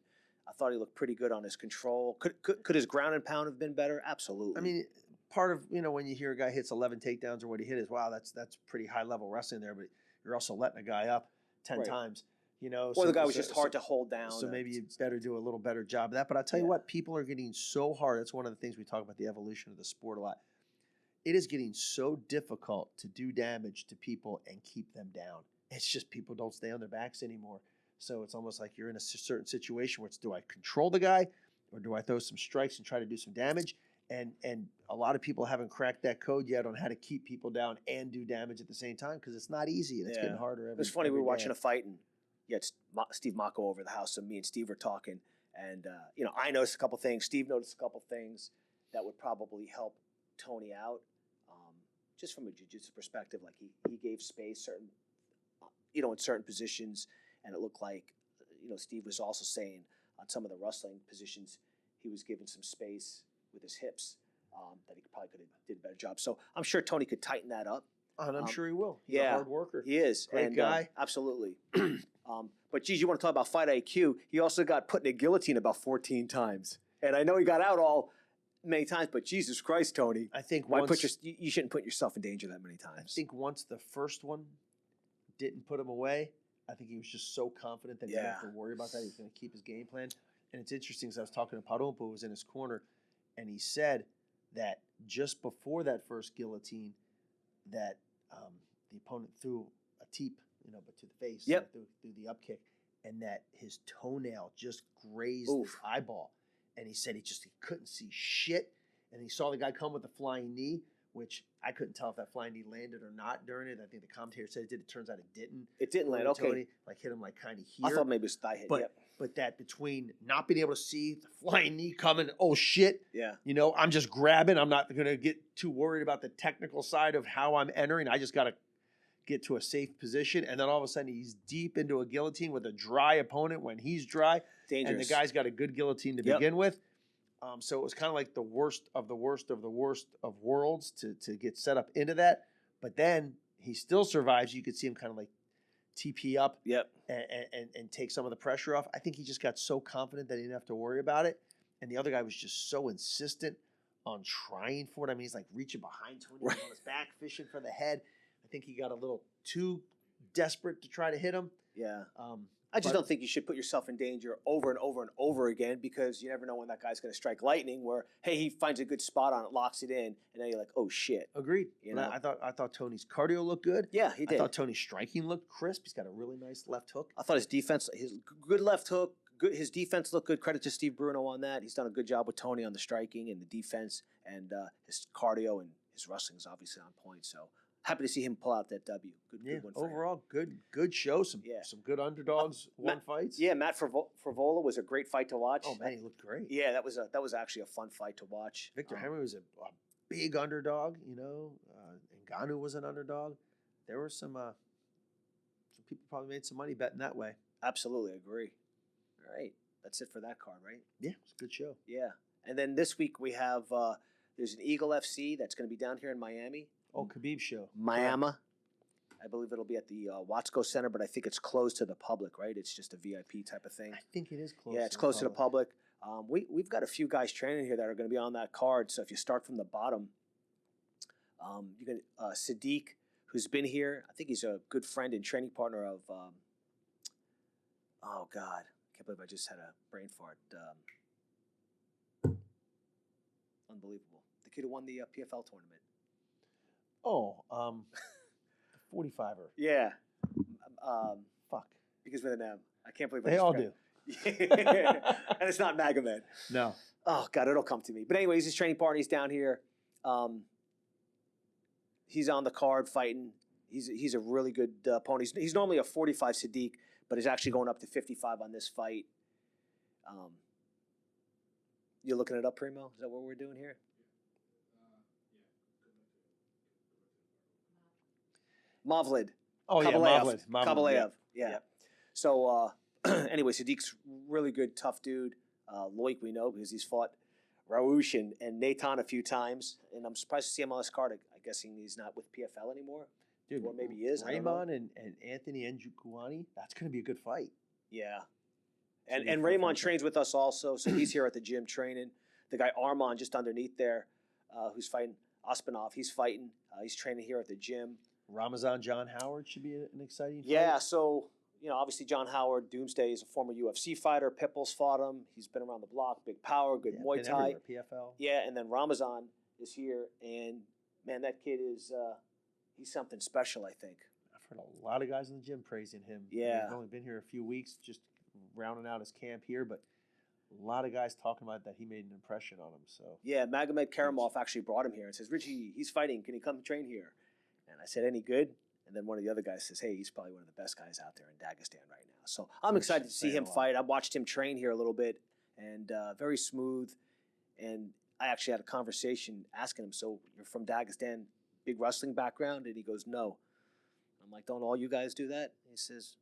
Speaker 1: I thought he looked pretty good on his control. Could his ground and pound have been better? Absolutely.
Speaker 4: I mean, part of when you hear a guy hits 11 takedowns or what he hit is, wow, that's pretty high level wrestling there. But you're also letting a guy up 10 times.
Speaker 1: Or the guy was just hard to hold down.
Speaker 4: So maybe you better do a little better job of that. But I'll tell you what, people are getting so hard. That's one of the things we talk about, the evolution of the sport a lot. It is getting so difficult to do damage to people and keep them down. It's just people don't stay on their backs anymore. So it's almost like you're in a certain situation where it's, do I control the guy or do I throw some strikes and try to do some damage? And a lot of people haven't cracked that code yet on how to keep people down and do damage at the same time because it's not easy and it's getting harder every day.
Speaker 1: It's funny, we were watching a fight and you had Steve Mocco over the house, and me and Steve were talking. And, I noticed a couple things. Steve noticed a couple things that would probably help Tony out. Just from a jiu-jitsu perspective, like he gave space certain, in certain positions, and it looked like, Steve was also saying on some of the wrestling positions, he was giving some space with his hips that he probably could have did a better job. So I'm sure Tony could tighten that up.
Speaker 4: And I'm sure he will. He's a hard worker.
Speaker 1: He is.
Speaker 4: Great guy.
Speaker 1: Absolutely. But geez, you want to talk about fight IQ? He also got put in a guillotine about 14 times. And I know he got out many times, but Jesus Christ, Tony.
Speaker 4: I think
Speaker 1: you shouldn't put yourself in danger that many times.
Speaker 4: I think once the first one didn't put him away, I think he was just so confident that he didn't have to worry about that. He was going to keep his game plan. And it's interesting because I was talking to Parumpa, who was in his corner, and he said that just before that first guillotine, that the opponent threw a teep, but to the face, through the up kick, and that his toenail just grazed his eyeball. And he said he couldn't see shit. And he saw the guy come with a flying knee, which I couldn't tell if that flying knee landed or not during it. I think the commentator said it did. It turns out it didn't.
Speaker 1: It didn't land. Okay.
Speaker 4: Tony, hit him kind of here.
Speaker 1: I thought maybe it was thigh hit.
Speaker 4: But that between not being able to see the flying knee coming, oh shit.
Speaker 1: Yeah.
Speaker 4: I'm just grabbing. I'm not going to get too worried about the technical side of how I'm entering. I just got to get to a safe position. And then all of a sudden he's deep into a guillotine with a dry opponent when he's dry.
Speaker 1: Dangerous.
Speaker 4: And the guy's got a good guillotine to begin with. So it was kind of like the worst of the worst of the worst of worlds to get set up into that. But then he still survives. You could see him kind of TP up and take some of the pressure off. I think he just got so confident that he didn't have to worry about it. And the other guy was just so insistent on trying for it. I mean, he's reaching behind Tony on his back, fishing for the head. I think he got a little too desperate to try to hit him.
Speaker 1: Yeah. I just don't think you should put yourself in danger over and over and over again because you never know when that guy's going to strike lightning where, hey, he finds a good spot on it, locks it in, and then you're like, oh, shit.
Speaker 4: Agreed. I thought Tony's cardio looked good.
Speaker 1: Yeah, he did.
Speaker 4: I thought Tony's striking looked crisp. He's got a really nice left hook.
Speaker 1: I thought his defense, his good left hook, his defense looked good. Credit to Steve Bruno on that. He's done a good job with Tony on the striking and the defense, and his cardio and his wrestling is obviously on point, so happy to see him pull out that W. Good one for
Speaker 4: overall, good show. Some good underdogs won fights.
Speaker 1: Yeah, Matt Frivola was a great fight to watch.
Speaker 4: Oh man, he looked great.
Speaker 1: Yeah, that was actually a fun fight to watch.
Speaker 4: Victor Henry was a big underdog. Ngannou was an underdog. There were some people probably made some money betting that way.
Speaker 1: Absolutely, agree. All right, that's it for that card, right?
Speaker 4: Yeah, it's a good show.
Speaker 1: Yeah, and then this week we have there's an Eagle FC that's going to be down here in Miami.
Speaker 4: Oh, Khabib show.
Speaker 1: Miami. I believe it'll be at the Watsco Center, but I think it's closed to the public, right? It's just a VIP type of thing.
Speaker 4: I think it is closed.
Speaker 1: Yeah, it's closed to the public. We've got a few guys training here that are going to be on that card. So if you start from the bottom, you can Sadiq, who's been here. I think he's a good friend and training partner of. Oh God, I can't believe I just had a brain fart. Unbelievable. The kid who won the PFL tournament.
Speaker 4: Oh, the 45er.
Speaker 1: Yeah.
Speaker 4: Fuck.
Speaker 1: Because with an M. I can't believe
Speaker 4: they all do.
Speaker 1: And it's not Magomed.
Speaker 4: No.
Speaker 1: Oh, God, it'll come to me. But anyways, his training partner, he's down here. He's on the card fighting. He's a really good opponent. He's normally a 45 Sadiq, but he's actually going up to 55 on this fight. You're looking it up, Primo? Is that what we're doing here? Mavlid.
Speaker 4: Oh yeah,
Speaker 1: Kabalev.
Speaker 4: Mavlid.
Speaker 1: Yeah.
Speaker 4: Yep.
Speaker 1: So, anyway, Sadiq's really good, tough dude. Loic we know because he's fought Raoush and Nathan a few times, and I'm surprised to see him on this card. I'm guessing he's not with PFL anymore.
Speaker 4: Dude,
Speaker 1: or maybe he is.
Speaker 4: Raymond and Anthony Njokuani, that's going to be a good fight.
Speaker 1: Yeah. And Raymond trains with us also, so he's here at the gym training. The guy Armand just underneath there, who's fighting Ospinov, he's fighting. He's training here at the gym.
Speaker 4: Ramazan John Howard should be an exciting fight.
Speaker 1: Yeah, so, obviously John Howard, Doomsday, is a former UFC fighter. Pitbull's fought him. He's been around the block, big power, good Muay Thai.
Speaker 4: PFL.
Speaker 1: Yeah, and then Ramazan is here, and, man, that kid is he's something special, I think.
Speaker 4: I've heard a lot of guys in the gym praising him.
Speaker 1: Yeah.
Speaker 4: He's only been here a few weeks, just rounding out his camp here, but a lot of guys talking about that he made an impression on him. So
Speaker 1: yeah, Magomed Karamov actually brought him here and says, Richie, he's fighting. Can he come train here? And I said, any good? And then one of the other guys says, hey, he's probably one of the best guys out there in Dagestan right now. So I'm excited to see him fight. I watched him train here a little bit, and very smooth. And I actually had a conversation asking him, so you're from Dagestan, big wrestling background? And he goes, no. I'm like, don't all you guys do that? He says,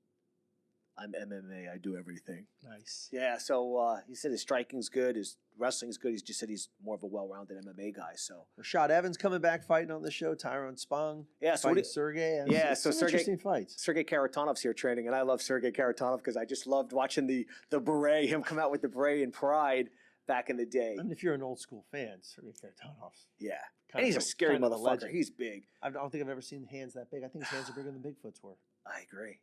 Speaker 1: I'm MMA. I do everything.
Speaker 4: nice.
Speaker 1: Yeah, so he said his striking's good, his wrestling's good. He's just said he's more of a well-rounded MMA guy. So
Speaker 4: Rashad Evans coming back fighting on the show. Tyrone Spong.
Speaker 1: Yeah, so
Speaker 4: fighting Sergey.
Speaker 1: Yeah, so
Speaker 4: some
Speaker 1: Sergey-
Speaker 4: interesting fights.
Speaker 1: Sergey Karatanov's here training, and I love Sergey Karatanov because I just loved watching the beret, him come out with the beret in Pride back in the day.
Speaker 4: I mean, if you're an old school fan, Sergey Karatanov's
Speaker 1: Yeah,
Speaker 4: kind
Speaker 1: and he's a
Speaker 4: of-
Speaker 1: scary
Speaker 4: kind of a
Speaker 1: motherfucker.
Speaker 4: legend.
Speaker 1: He's big.
Speaker 4: I don't think I've ever seen hands that big. I think his hands are bigger than Bigfoot's were.
Speaker 1: I agree.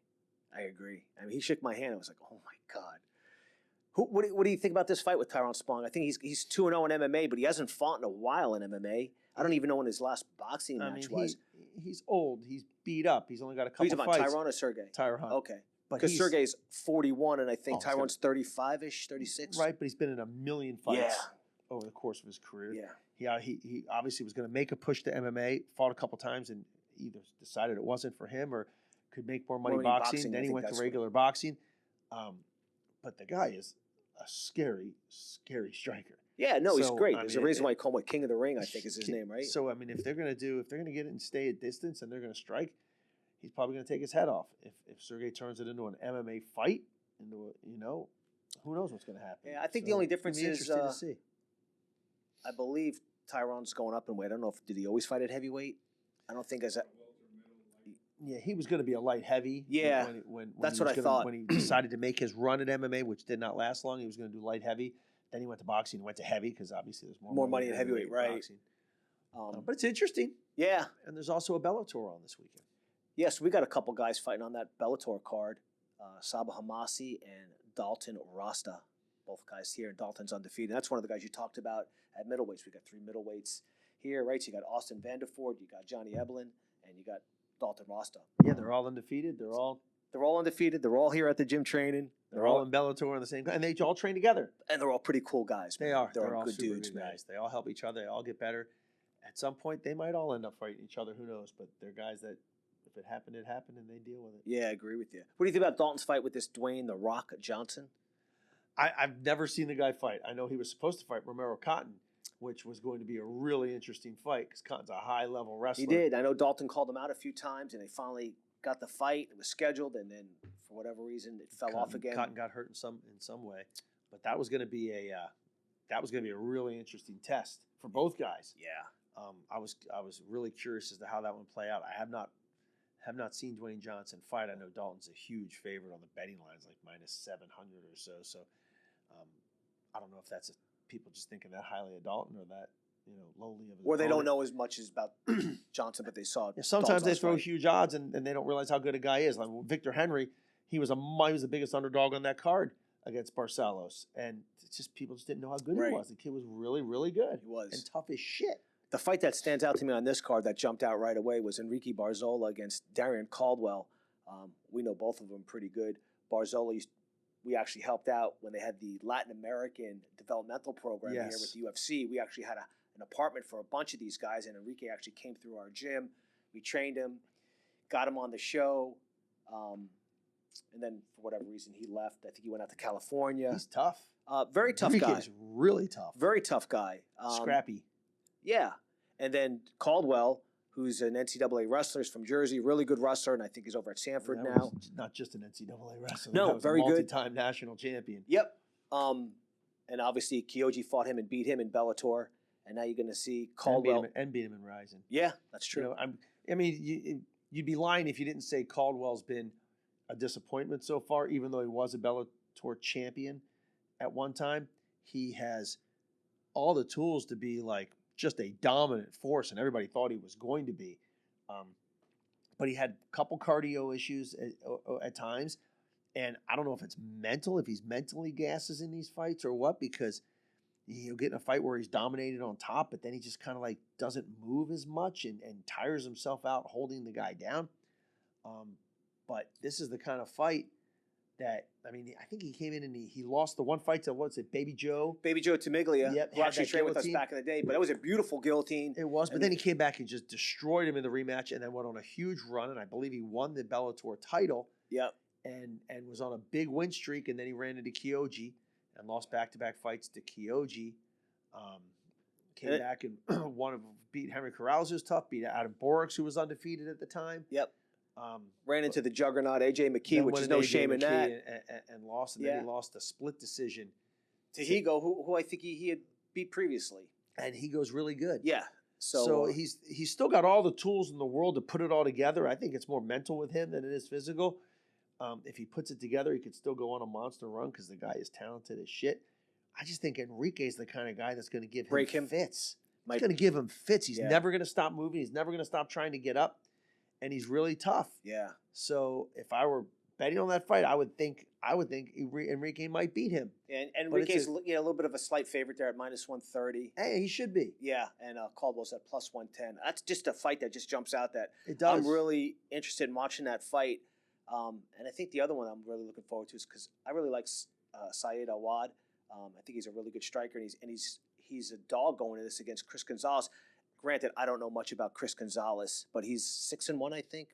Speaker 1: I mean, he shook my hand. I was like, oh my God. What do you think about this fight with Tyrone Spong? I think he's 2-0 in MMA, but he hasn't fought in a while in MMA. I don't even know when his last boxing match was.
Speaker 4: He's old. He's beat up. He's only got a
Speaker 1: Who's
Speaker 4: couple
Speaker 1: about
Speaker 4: fights.
Speaker 1: Tyrone or Sergey?
Speaker 4: Tyrone.
Speaker 1: Okay.
Speaker 4: But
Speaker 1: Because
Speaker 4: he's-
Speaker 1: Sergey's 41, and I think
Speaker 4: Oh,
Speaker 1: Tyrone's 35-ish, 36.
Speaker 4: Right, but he's been in a million fights
Speaker 1: Yeah.
Speaker 4: over the course of his career.
Speaker 1: Yeah.
Speaker 4: He obviously was going to make a push to MMA, fought a couple times and either decided it wasn't for him or could make more money boxing.
Speaker 1: I
Speaker 4: Then he
Speaker 1: think
Speaker 4: went to
Speaker 1: that's what-
Speaker 4: regular boxing. But the guy is a scary, scary striker.
Speaker 1: Yeah, no, he's
Speaker 4: So,
Speaker 1: great.
Speaker 4: I
Speaker 1: There's
Speaker 4: mean,
Speaker 1: a reason why I call him King of the Ring, I think is his name, right?
Speaker 4: So I mean, if they're going to get it and stay at distance and they're going to strike, he's probably going to take his head off. If Sergey turns it into an MMA fight, who knows what's going to happen?
Speaker 1: Yeah, I think the only difference
Speaker 4: it'll be
Speaker 1: is,
Speaker 4: interesting to see.
Speaker 1: I believe Tyrone's going up in weight. I don't know did he always fight at heavyweight? I don't think
Speaker 4: Yeah, he was going to be a light heavy.
Speaker 1: Yeah,
Speaker 4: when
Speaker 1: that's
Speaker 4: he
Speaker 1: what
Speaker 4: was
Speaker 1: I thought.
Speaker 4: When he decided to make his run at MMA, which did not last long, he was going to do light heavy. Then he went to boxing and went to heavy because obviously there's
Speaker 1: more money in heavyweight, right?
Speaker 4: Boxing. But it's interesting.
Speaker 1: Yeah.
Speaker 4: And there's also a Bellator on this weekend.
Speaker 1: Yes, we got a couple guys fighting on that Bellator card. Sabah Hamasi and Dalton Rasta. Both guys here. Dalton's undefeated. That's one of the guys you talked about at middleweights. We got 3 middleweights here, right? So you got Austin Vanderford, you got Johnny Eblen, and you got Dalton Rasta.
Speaker 4: Yeah, they're all undefeated. They're all
Speaker 1: undefeated. They're all here at the gym training.
Speaker 4: They're all in Bellator on the same time, and they all train together.
Speaker 1: And they're all pretty cool guys.
Speaker 4: They
Speaker 1: man.
Speaker 4: are.
Speaker 1: They're
Speaker 4: all
Speaker 1: good
Speaker 4: super
Speaker 1: dudes,
Speaker 4: good
Speaker 1: man.
Speaker 4: guys. They all help each other. They all get better. At some point, they might all end up fighting each other. Who knows? But they're guys that, if it happened, and they deal with it.
Speaker 1: Yeah, I agree with you. What do you think about Dalton's fight with this Dwayne The Rock Johnson?
Speaker 4: I've never seen the guy fight. I know he was supposed to fight Romero Cotton, which was going to be a really interesting fight because Cotton's a high-level wrestler.
Speaker 1: He did. I know Dalton called him out a few times, and they finally got the fight. It was scheduled, and then for whatever reason, it fell off again.
Speaker 4: Cotton got hurt in some way, but that was going to be a really interesting test for both guys.
Speaker 1: Yeah.
Speaker 4: I was really curious as to how that would play out. I have not seen Dwayne Johnson fight. I know Dalton's a huge favorite on the betting lines, like minus 700 or so. So I don't know if that's people just thinking that highly of Dalton or that lowly of.
Speaker 1: Or they don't know as much as about Johnson, but they saw.
Speaker 4: Yeah, sometimes they
Speaker 1: Dalton's
Speaker 4: throw
Speaker 1: fight.
Speaker 4: huge odds and they don't realize how good a guy is. Like Victor Henry, he was the biggest underdog on that card against Barcelos, and it's just people just didn't know how good
Speaker 1: Right.
Speaker 4: he was. The kid was really, really good.
Speaker 1: He was.
Speaker 4: And tough as shit.
Speaker 1: The fight that stands out to me on this card that jumped out right away was Enrique Barzola against Darian Caldwell. We know both of them pretty good. Barzola, we actually helped out when they had the Latin American developmental program here with the UFC. We actually had an apartment for a bunch of these guys, and Enrique actually came through our gym. We trained him, got him on the show, and then for whatever reason he left. I think he went out to California.
Speaker 4: He's tough.
Speaker 1: Very tough
Speaker 4: Enrique
Speaker 1: guy.
Speaker 4: is really tough.
Speaker 1: Very tough guy.
Speaker 4: Scrappy.
Speaker 1: Yeah. And then Caldwell, who's an NCAA wrestler. He's from Jersey, really good wrestler, and I think he's over at Sanford
Speaker 4: That
Speaker 1: now.
Speaker 4: was not just an NCAA wrestler.
Speaker 1: No,
Speaker 4: that was
Speaker 1: very
Speaker 4: a
Speaker 1: good.
Speaker 4: multi-time national champion.
Speaker 1: Yep. And obviously Kyoji fought him and beat him in Bellator, and now you're going to see Caldwell.
Speaker 4: And beat him in Rising.
Speaker 1: Yeah, that's true.
Speaker 4: You know, I mean, you'd be lying if you didn't say Caldwell's been a disappointment so far, even though he was a Bellator champion at one time. He has all the tools to be like just a dominant force, and everybody thought he was going to be. But he had a couple cardio issues at times, and I don't know if it's mental, if he's mentally gasses in these fights or what, because he'll get in a fight where he's dominated on top, but then he just kind of like doesn't move as much and tires himself out holding the guy down. But this is the kind of fight that, I mean, I think he came in and he lost the one fight to, what's it, Baby Joe?
Speaker 1: Baby Joe Tamiglia,
Speaker 4: Yep,
Speaker 1: who
Speaker 4: had
Speaker 1: actually
Speaker 4: that
Speaker 1: trained with us
Speaker 4: guillotine.
Speaker 1: back in the day, but it was a beautiful guillotine.
Speaker 4: It was, but then he came back and just destroyed him in the rematch and then went on a huge run, and I believe he won the Bellator title.
Speaker 1: Yep.
Speaker 4: And was on a big win streak, and then he ran into Kyoji and lost back-to-back fights to Kyoji. Came back and beat Henry Corrales, who was tough, beat Adam Borix, who was undefeated at the time.
Speaker 1: Yep. Ran into the juggernaut AJ McKee, which is no shame in that.
Speaker 4: And lost, and then he lost a split decision
Speaker 1: to Higo, who I think he had beat previously.
Speaker 4: And Higo's really good.
Speaker 1: Yeah.
Speaker 4: So he's still got all the tools in the world to put it all together. I think it's more mental with him than it is physical. If he puts it together, he could still go on a monster run because the guy is talented as shit. I just think Enrique's the kind of guy that's going to give him fits. He's going to give him fits. He's never going to stop moving. He's never going to stop trying to get up. And he's really tough.
Speaker 1: Yeah.
Speaker 4: So if I were betting on that fight, I would think Enrique might beat him.
Speaker 1: And Enrique's a little bit of a slight favorite there at -130.
Speaker 4: Hey, he should be.
Speaker 1: Yeah, and Caldwell's at +110. That's just a fight that just jumps out that
Speaker 4: it does.
Speaker 1: I'm really interested in watching that fight. And I think the other one I'm really looking forward to is because I really like Syed Awad. I think he's a really good striker, and he's a dog going into this against Chris Gonzalez. Granted, I don't know much about Chris Gonzalez, but he's 6-1, I think.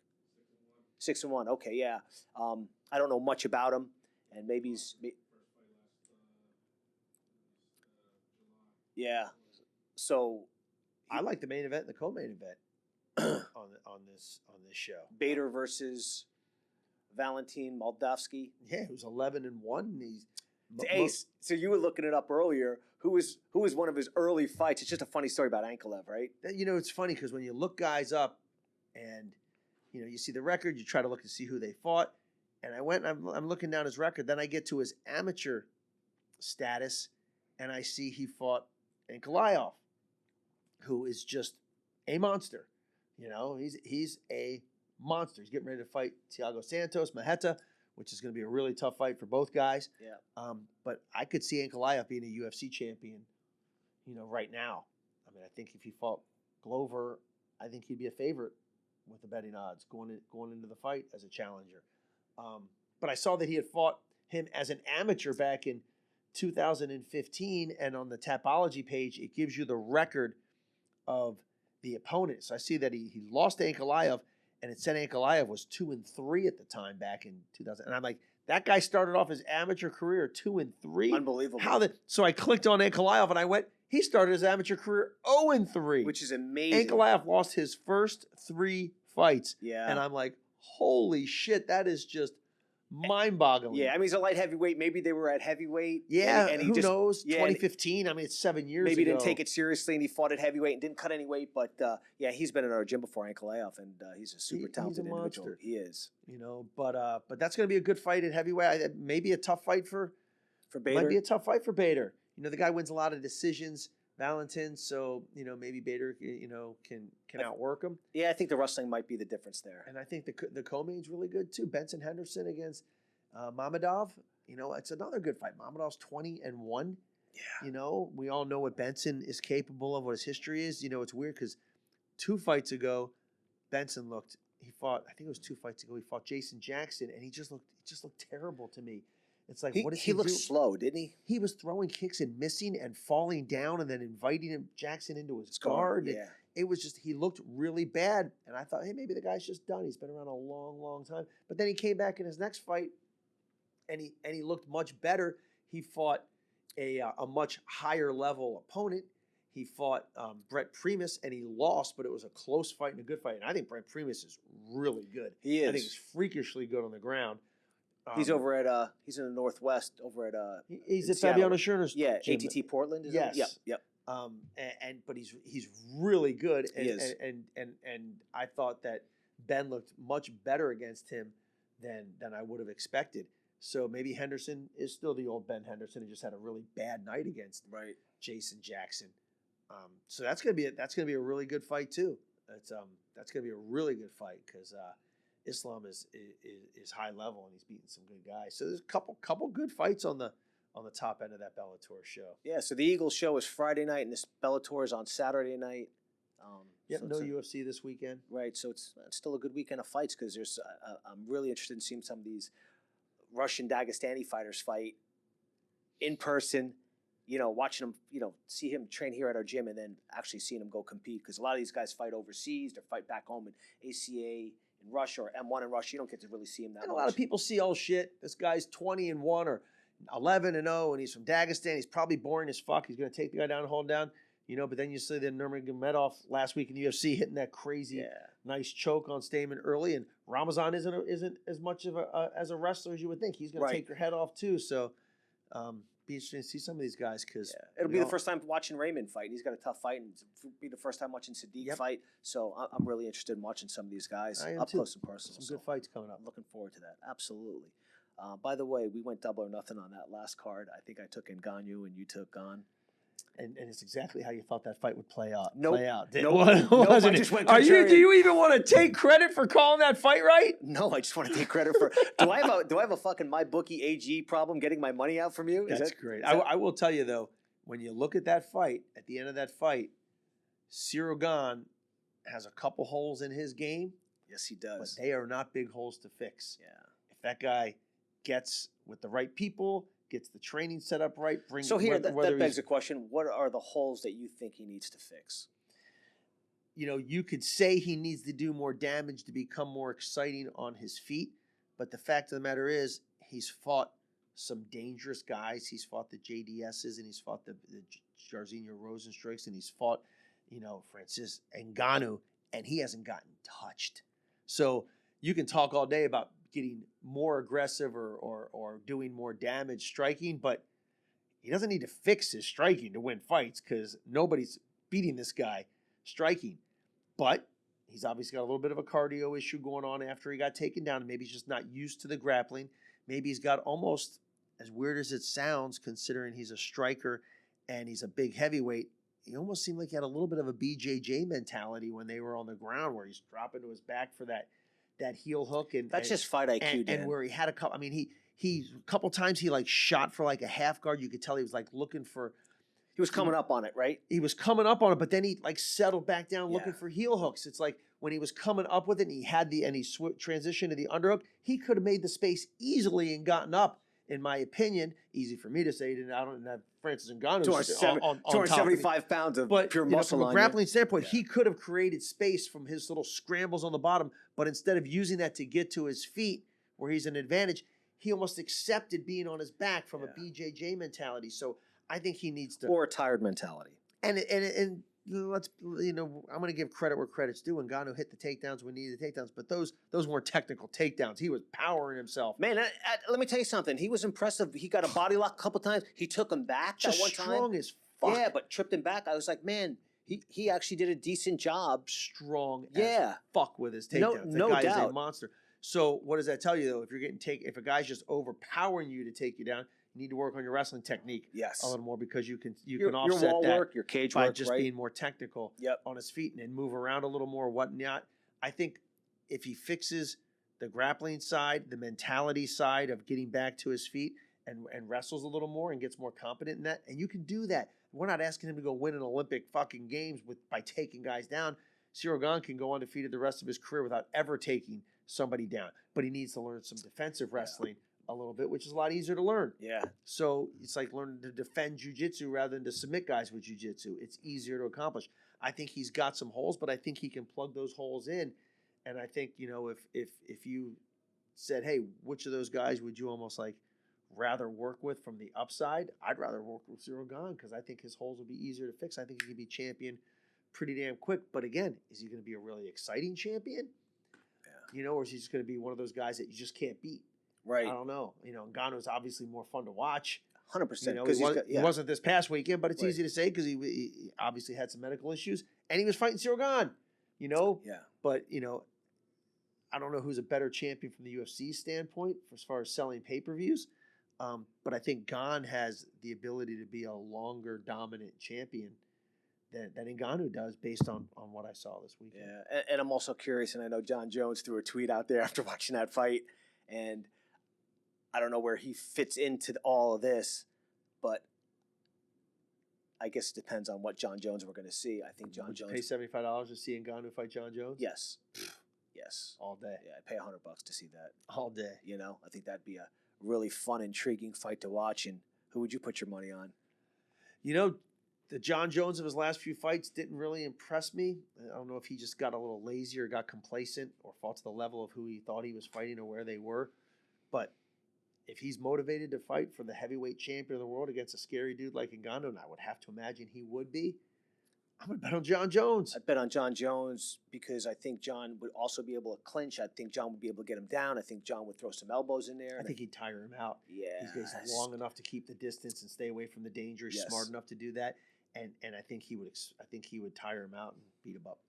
Speaker 1: 6-1. Okay, yeah. I don't know much about him, and maybe he's. Yeah. So
Speaker 4: I like the main event and the co-main event on this show.
Speaker 1: Bader versus Valentin Moldavsky.
Speaker 4: Yeah, he was 11-1.
Speaker 1: Ace. So you were looking it up earlier. Who was one of his early fights? It's just a funny story about Ankalev, right?
Speaker 4: You know, it's funny because when you look guys up, and you see the record, you try to look and see who they fought. And I'm looking down his record. Then I get to his amateur status, and I see he fought Ankalaev, who is just a monster. He's a monster. He's getting ready to fight Thiago Santos Maheta, which is going to be a really tough fight for both guys.
Speaker 1: Yeah.
Speaker 4: But I could see Ankalaev being a UFC champion, right now. I mean, I think if he fought Glover, I think he'd be a favorite with the betting odds going into the fight as a challenger. But I saw that he had fought him as an amateur back in 2015, and on the Tapology page, it gives you the record of the opponent. So I see that he lost to Ankalaev, and it said Ankalaev was 2-3 at the time back in 2000. And I'm like, that guy started off his amateur career 2-3.
Speaker 1: Unbelievable.
Speaker 4: So I clicked on Ankalaev and I went, he started his amateur career 0-3.
Speaker 1: Which is amazing.
Speaker 4: Ankalaev lost his first 3 fights.
Speaker 1: Yeah.
Speaker 4: And I'm like, holy shit, that is just mind-boggling.
Speaker 1: Yeah, I mean, he's a light heavyweight. Maybe they were at heavyweight.
Speaker 4: Yeah,
Speaker 1: and he
Speaker 4: who
Speaker 1: just
Speaker 4: knows?
Speaker 1: Yeah,
Speaker 4: 2015, I mean, it's 7 years
Speaker 1: maybe
Speaker 4: ago.
Speaker 1: he didn't take it seriously, and he fought at heavyweight and didn't cut any weight. But yeah, he's been in our gym before, Ankalaev, and he's a super talented
Speaker 4: he's a
Speaker 1: individual.
Speaker 4: monster.
Speaker 1: He is.
Speaker 4: But that's going to be a good fight at heavyweight. Maybe a tough fight for
Speaker 1: Bader.
Speaker 4: Might be a tough fight for Bader. The guy wins a lot of decisions, Valentin. So maybe Bader, can outwork him.
Speaker 1: Yeah, I think the wrestling might be the difference there.
Speaker 4: And I think the co-main's really good too. Benson Henderson against Mamedov. It's another good fight. Mamedov's 20-1. Yeah. We all know what Benson is capable of, what his history is. It's weird because 2 fights ago, Benson he fought Jason Jackson, and he just looked terrible to me. It's like, what does he
Speaker 1: looked
Speaker 4: do?
Speaker 1: slow, didn't he?
Speaker 4: He was throwing kicks and missing and falling down and then inviting Jackson into his guard.
Speaker 1: Yeah.
Speaker 4: It was just, he looked really bad. And I thought, hey, maybe the guy's just done. He's been around a long, long time. But then he came back in his next fight and he looked much better. He fought a much higher level opponent. He fought Brett Primus, and he lost, but it was a close fight and a good fight. And I think Brett Primus is really good.
Speaker 1: He is.
Speaker 4: I think he's freakishly good on the ground.
Speaker 1: He's over at he's in the Northwest over at
Speaker 4: he's at
Speaker 1: Seattle.
Speaker 4: Fabiano Schurner's
Speaker 1: yeah,
Speaker 4: gym.
Speaker 1: ATT Portland. Is
Speaker 4: Yes.
Speaker 1: it? Yep.
Speaker 4: But he's really good. And,
Speaker 1: He is.
Speaker 4: And I thought that Ben looked much better against him than I would have expected. So maybe Henderson is still the old Ben Henderson. He just had a really bad night against Jason Jackson. So that's gonna be a really good fight too. That's gonna be a really good fight because Islam is high level and he's beating some good guys. So there's a couple good fights on the top end of that Bellator show.
Speaker 1: Yeah. So the Eagles show is Friday night, and this Bellator is on Saturday night.
Speaker 4: Yep,
Speaker 1: so
Speaker 4: no
Speaker 1: it's
Speaker 4: UFC this weekend.
Speaker 1: Right. So it's still a good weekend of fights because there's. I'm really interested in seeing some of these Russian Dagestani fighters fight in person. You know, watching them, see him train here at our gym and then actually seeing him go compete. Because a lot of these guys fight overseas or fight back home in ACA in Russia or M1 in Russia. You don't get to really see him that much.
Speaker 4: And a lot of people see, oh shit, this guy's 20-1 or 11-0 and he's from Dagestan. He's probably boring as fuck. He's going to take the guy down and hold him down. But then you see the Nurmagomedov last week in the UFC hitting that crazy, nice choke on Stamen early. And Ramazan isn't as much of as a wrestler as you would think. He's going to take your head off too. So be interesting to see some of these guys because
Speaker 1: it'll be the first time watching Raymond fight. He's got a tough fight, and it'll be the first time watching Sadiq fight. So I'm really interested in watching some of these guys up close and personal.
Speaker 4: Some good fights coming up.
Speaker 1: I'm looking forward to that. Absolutely. By the way, we went double or nothing on that last card. I think I took Ngannou and you took Gane.
Speaker 4: And it's exactly how you thought that fight would play out.
Speaker 1: Nope.
Speaker 4: I just went do you even want to take credit for calling that fight right?
Speaker 1: No, I just want to take credit for. Do I have a fucking MyBookie AG problem getting my money out from you?
Speaker 4: That's great. I will tell you though, when you look at that fight, at the end of that fight, Cyril Gane has a couple holes in his game.
Speaker 1: Yes, he does.
Speaker 4: But they are not big holes to fix.
Speaker 1: Yeah.
Speaker 4: If that guy gets with the right people, gets the training set up right,
Speaker 1: so here that begs the question: what are the holes that you think he needs to fix?
Speaker 4: You could say he needs to do more damage to become more exciting on his feet, but the fact of the matter is he's fought some dangerous guys. He's fought the JDSs and he's fought the Jairzinho Rosenstrikes and he's fought, Francis Ngannou, and he hasn't gotten touched. So you can talk all day about getting more aggressive or doing more damage striking, but he doesn't need to fix his striking to win fights because nobody's beating this guy striking. But he's obviously got a little bit of a cardio issue going on after he got taken down, and maybe he's just not used to the grappling. Maybe he's got almost, as weird as it sounds, considering he's a striker and he's a big heavyweight, he almost seemed like he had a little bit of a BJJ mentality when they were on the ground where he's dropping to his back for that heel hook. And
Speaker 1: that's just fight IQ, Dan.
Speaker 4: And where he had a couple, he a couple times he like shot for like a half guard. You could tell he was like looking for.
Speaker 1: He was coming up on it, right?
Speaker 4: He was coming up on it, but then he like settled back down looking for heel hooks. It's like when he was coming up with it and he had he transitioned to the underhook, he could have made the space easily and gotten up. In my opinion, easy for me to say, I don't have Francis Ngannou
Speaker 1: 275 pounds of pure muscle.
Speaker 4: From a grappling standpoint, he could have created space from his little scrambles on the bottom, but instead of using that to get to his feet, where he's an advantage, he almost accepted being on his back from a BJJ mentality. So I think he needs to,
Speaker 1: or a tired mentality.
Speaker 4: And let's I'm going to give credit where credit's due. Ngannou hit the takedowns when he needed the takedowns, but those weren't technical takedowns. He was powering himself.
Speaker 1: Man, let me tell you something. He was impressive. He got a body lock a couple times. He took him back
Speaker 4: just
Speaker 1: that one time.
Speaker 4: Strong as fuck.
Speaker 1: Yeah, but tripped him back. I was like, man, he actually did a decent job.
Speaker 4: Strong as fuck with his takedowns.
Speaker 1: No
Speaker 4: guy
Speaker 1: doubt.
Speaker 4: is a monster. So what does that tell you though? If you're if a guy's just overpowering you to take you down, you need to work on your wrestling technique a little more because you can offset
Speaker 1: your wall
Speaker 4: that
Speaker 1: work, your cage
Speaker 4: by
Speaker 1: work,
Speaker 4: just being more technical on his feet and move around a little more, whatnot. I think if he fixes the grappling side, the mentality side of getting back to his feet and wrestles a little more and gets more competent in that, and you can do that. We're not asking him to go win an Olympic fucking games by taking guys down. Cyril Gane can go undefeated the rest of his career without ever taking somebody down, but he needs to learn some defensive wrestling a little bit, which is a lot easier to learn.
Speaker 1: Yeah.
Speaker 4: So it's like learning to defend jiu-jitsu rather than to submit guys with jiu-jitsu. It's easier to accomplish. I think he's got some holes, but I think he can plug those holes in. And I think, if you said, hey, which of those guys would you almost like rather work with from the upside, I'd rather work with Cyril Gane because I think his holes will be easier to fix. I think he can be champion pretty damn quick. But again, is he going to be a really exciting champion? Yeah. You know, or is he just going to be one of those guys that you just can't beat?
Speaker 1: Right.
Speaker 4: I don't know. You know, Ngannou's obviously more fun to watch.
Speaker 1: 100%.
Speaker 4: You know, he wasn't this past weekend, but it's easy to say because he obviously had some medical issues, and he was fighting Cyril Gane. You know, But you know, I don't know who's a better champion from the UFC standpoint as far as selling pay-per-views. But I think Gane has the ability to be a longer dominant champion than Ngannou does based on what I saw this weekend.
Speaker 1: Yeah, and I'm also curious, and I know John Jones threw a tweet out there after watching that fight, and I don't know where he fits into all of this, but I guess it depends on what John Jones we're going to see. I think John Jones...
Speaker 4: Pay $75 to see Ngannou fight John Jones?
Speaker 1: Yes. Yes.
Speaker 4: All day.
Speaker 1: Yeah, I'd pay $100 to see that.
Speaker 4: All day.
Speaker 1: You know, I think that'd be a really fun, intriguing fight to watch. And who would you put your money on?
Speaker 4: You know, the John Jones of his last few fights didn't really impress me. I don't know if he just got a little lazy or got complacent or fought to the level of who he thought he was fighting or where they were. But if he's motivated to fight for the heavyweight champion of the world against a scary dude like Ngannou, and I would have to imagine he would be, I'm going to bet on John Jones.
Speaker 1: I'd bet on John Jones because I think John would also be able to clinch. I think John would be able to get him down. I think John would throw some elbows in there.
Speaker 4: I think he'd tire him out.
Speaker 1: Yeah.
Speaker 4: He's long enough to keep the distance and stay away from the danger. He's smart enough to do that. And I think he would tire him out and beat him up.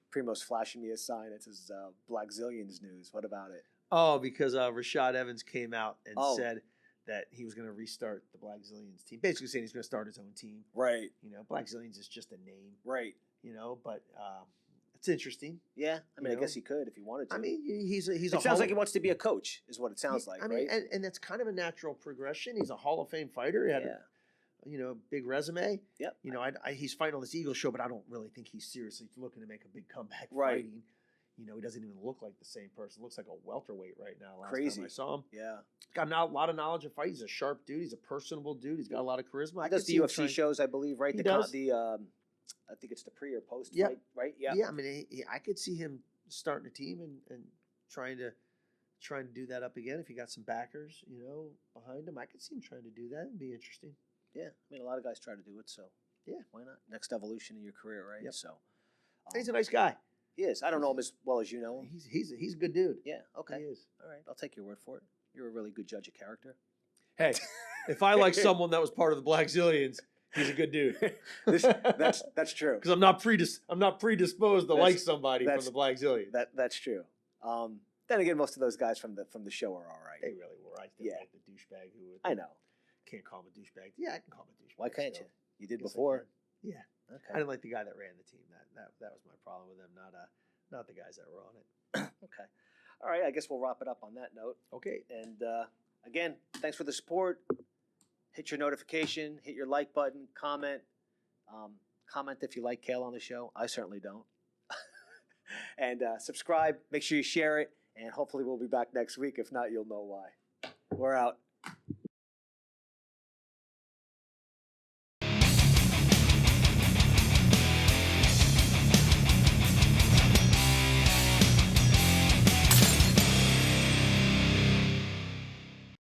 Speaker 1: Primo's flashing me a sign. It says Black Zillions news. What about it?
Speaker 4: Oh, because Rashad Evans came out and said that he was going to restart the Black Zillions team. Basically saying he's going to start his own team.
Speaker 1: Right.
Speaker 4: You know, Black Zillions is just a name.
Speaker 1: Right.
Speaker 4: You know, but it's interesting.
Speaker 1: Yeah. I mean, I guess he could if he wanted to.
Speaker 4: I mean, he's
Speaker 1: it sounds like he wants to be a coach is what it sounds like,
Speaker 4: I mean,
Speaker 1: right?
Speaker 4: and that's kind of a natural progression. He's a Hall of Fame fighter. He had a big resume.
Speaker 1: Yep.
Speaker 4: You know, he's fighting on this Eagle show, but I don't really think he's seriously looking to make a big comeback fighting. You know, he doesn't even look like the same person. Looks like a welterweight right now. Last time I saw him.
Speaker 1: Yeah.
Speaker 4: Got a lot of knowledge of fighting. He's a sharp dude. He's a personable dude. He's got a lot of charisma.
Speaker 1: He does the UFC shows, I believe, right?
Speaker 4: He does.
Speaker 1: I think it's the pre or post fight, right? Yeah.
Speaker 4: Yeah, I mean, I could see him starting a team and trying to do that up again if he got some backers, you know, behind him. I could see him trying to do that. It'd be interesting.
Speaker 1: Yeah. I mean, a lot of guys try to do it, so
Speaker 4: yeah,
Speaker 1: why not? Next evolution in your career, right?
Speaker 4: Yep.
Speaker 1: So
Speaker 4: he's a nice guy.
Speaker 1: He is. I don't know him as well as you know him.
Speaker 4: He's a good dude.
Speaker 1: Yeah. Okay.
Speaker 4: He is.
Speaker 1: All right. I'll take your word for it. You're a really good judge of character.
Speaker 4: Hey, if I like someone that was part of the Black Zillions, he's a good dude.
Speaker 1: That's true.
Speaker 4: Because I'm not predisposed to like somebody from the Black Zillions.
Speaker 1: That's true. Then again, most of those guys from the show are all right.
Speaker 4: They really were. I still like the douchebag who would.
Speaker 1: I know.
Speaker 4: Can't call him a douchebag. Yeah, I can call him a douchebag.
Speaker 1: Why can't you? You did
Speaker 4: Guess
Speaker 1: before.
Speaker 4: Yeah.
Speaker 1: Okay.
Speaker 4: I didn't like the guy that ran the team. That was my problem with him. Not the guys that were on it.
Speaker 1: Okay. All right. I guess we'll wrap it up on that note.
Speaker 4: Okay.
Speaker 1: And again, thanks for the support. Hit your notification. Hit your like button. Comment. Comment if you like Kale on the show. I certainly don't. And subscribe. Make sure you share it. And hopefully we'll be back next week. If not, you'll know why. We're out.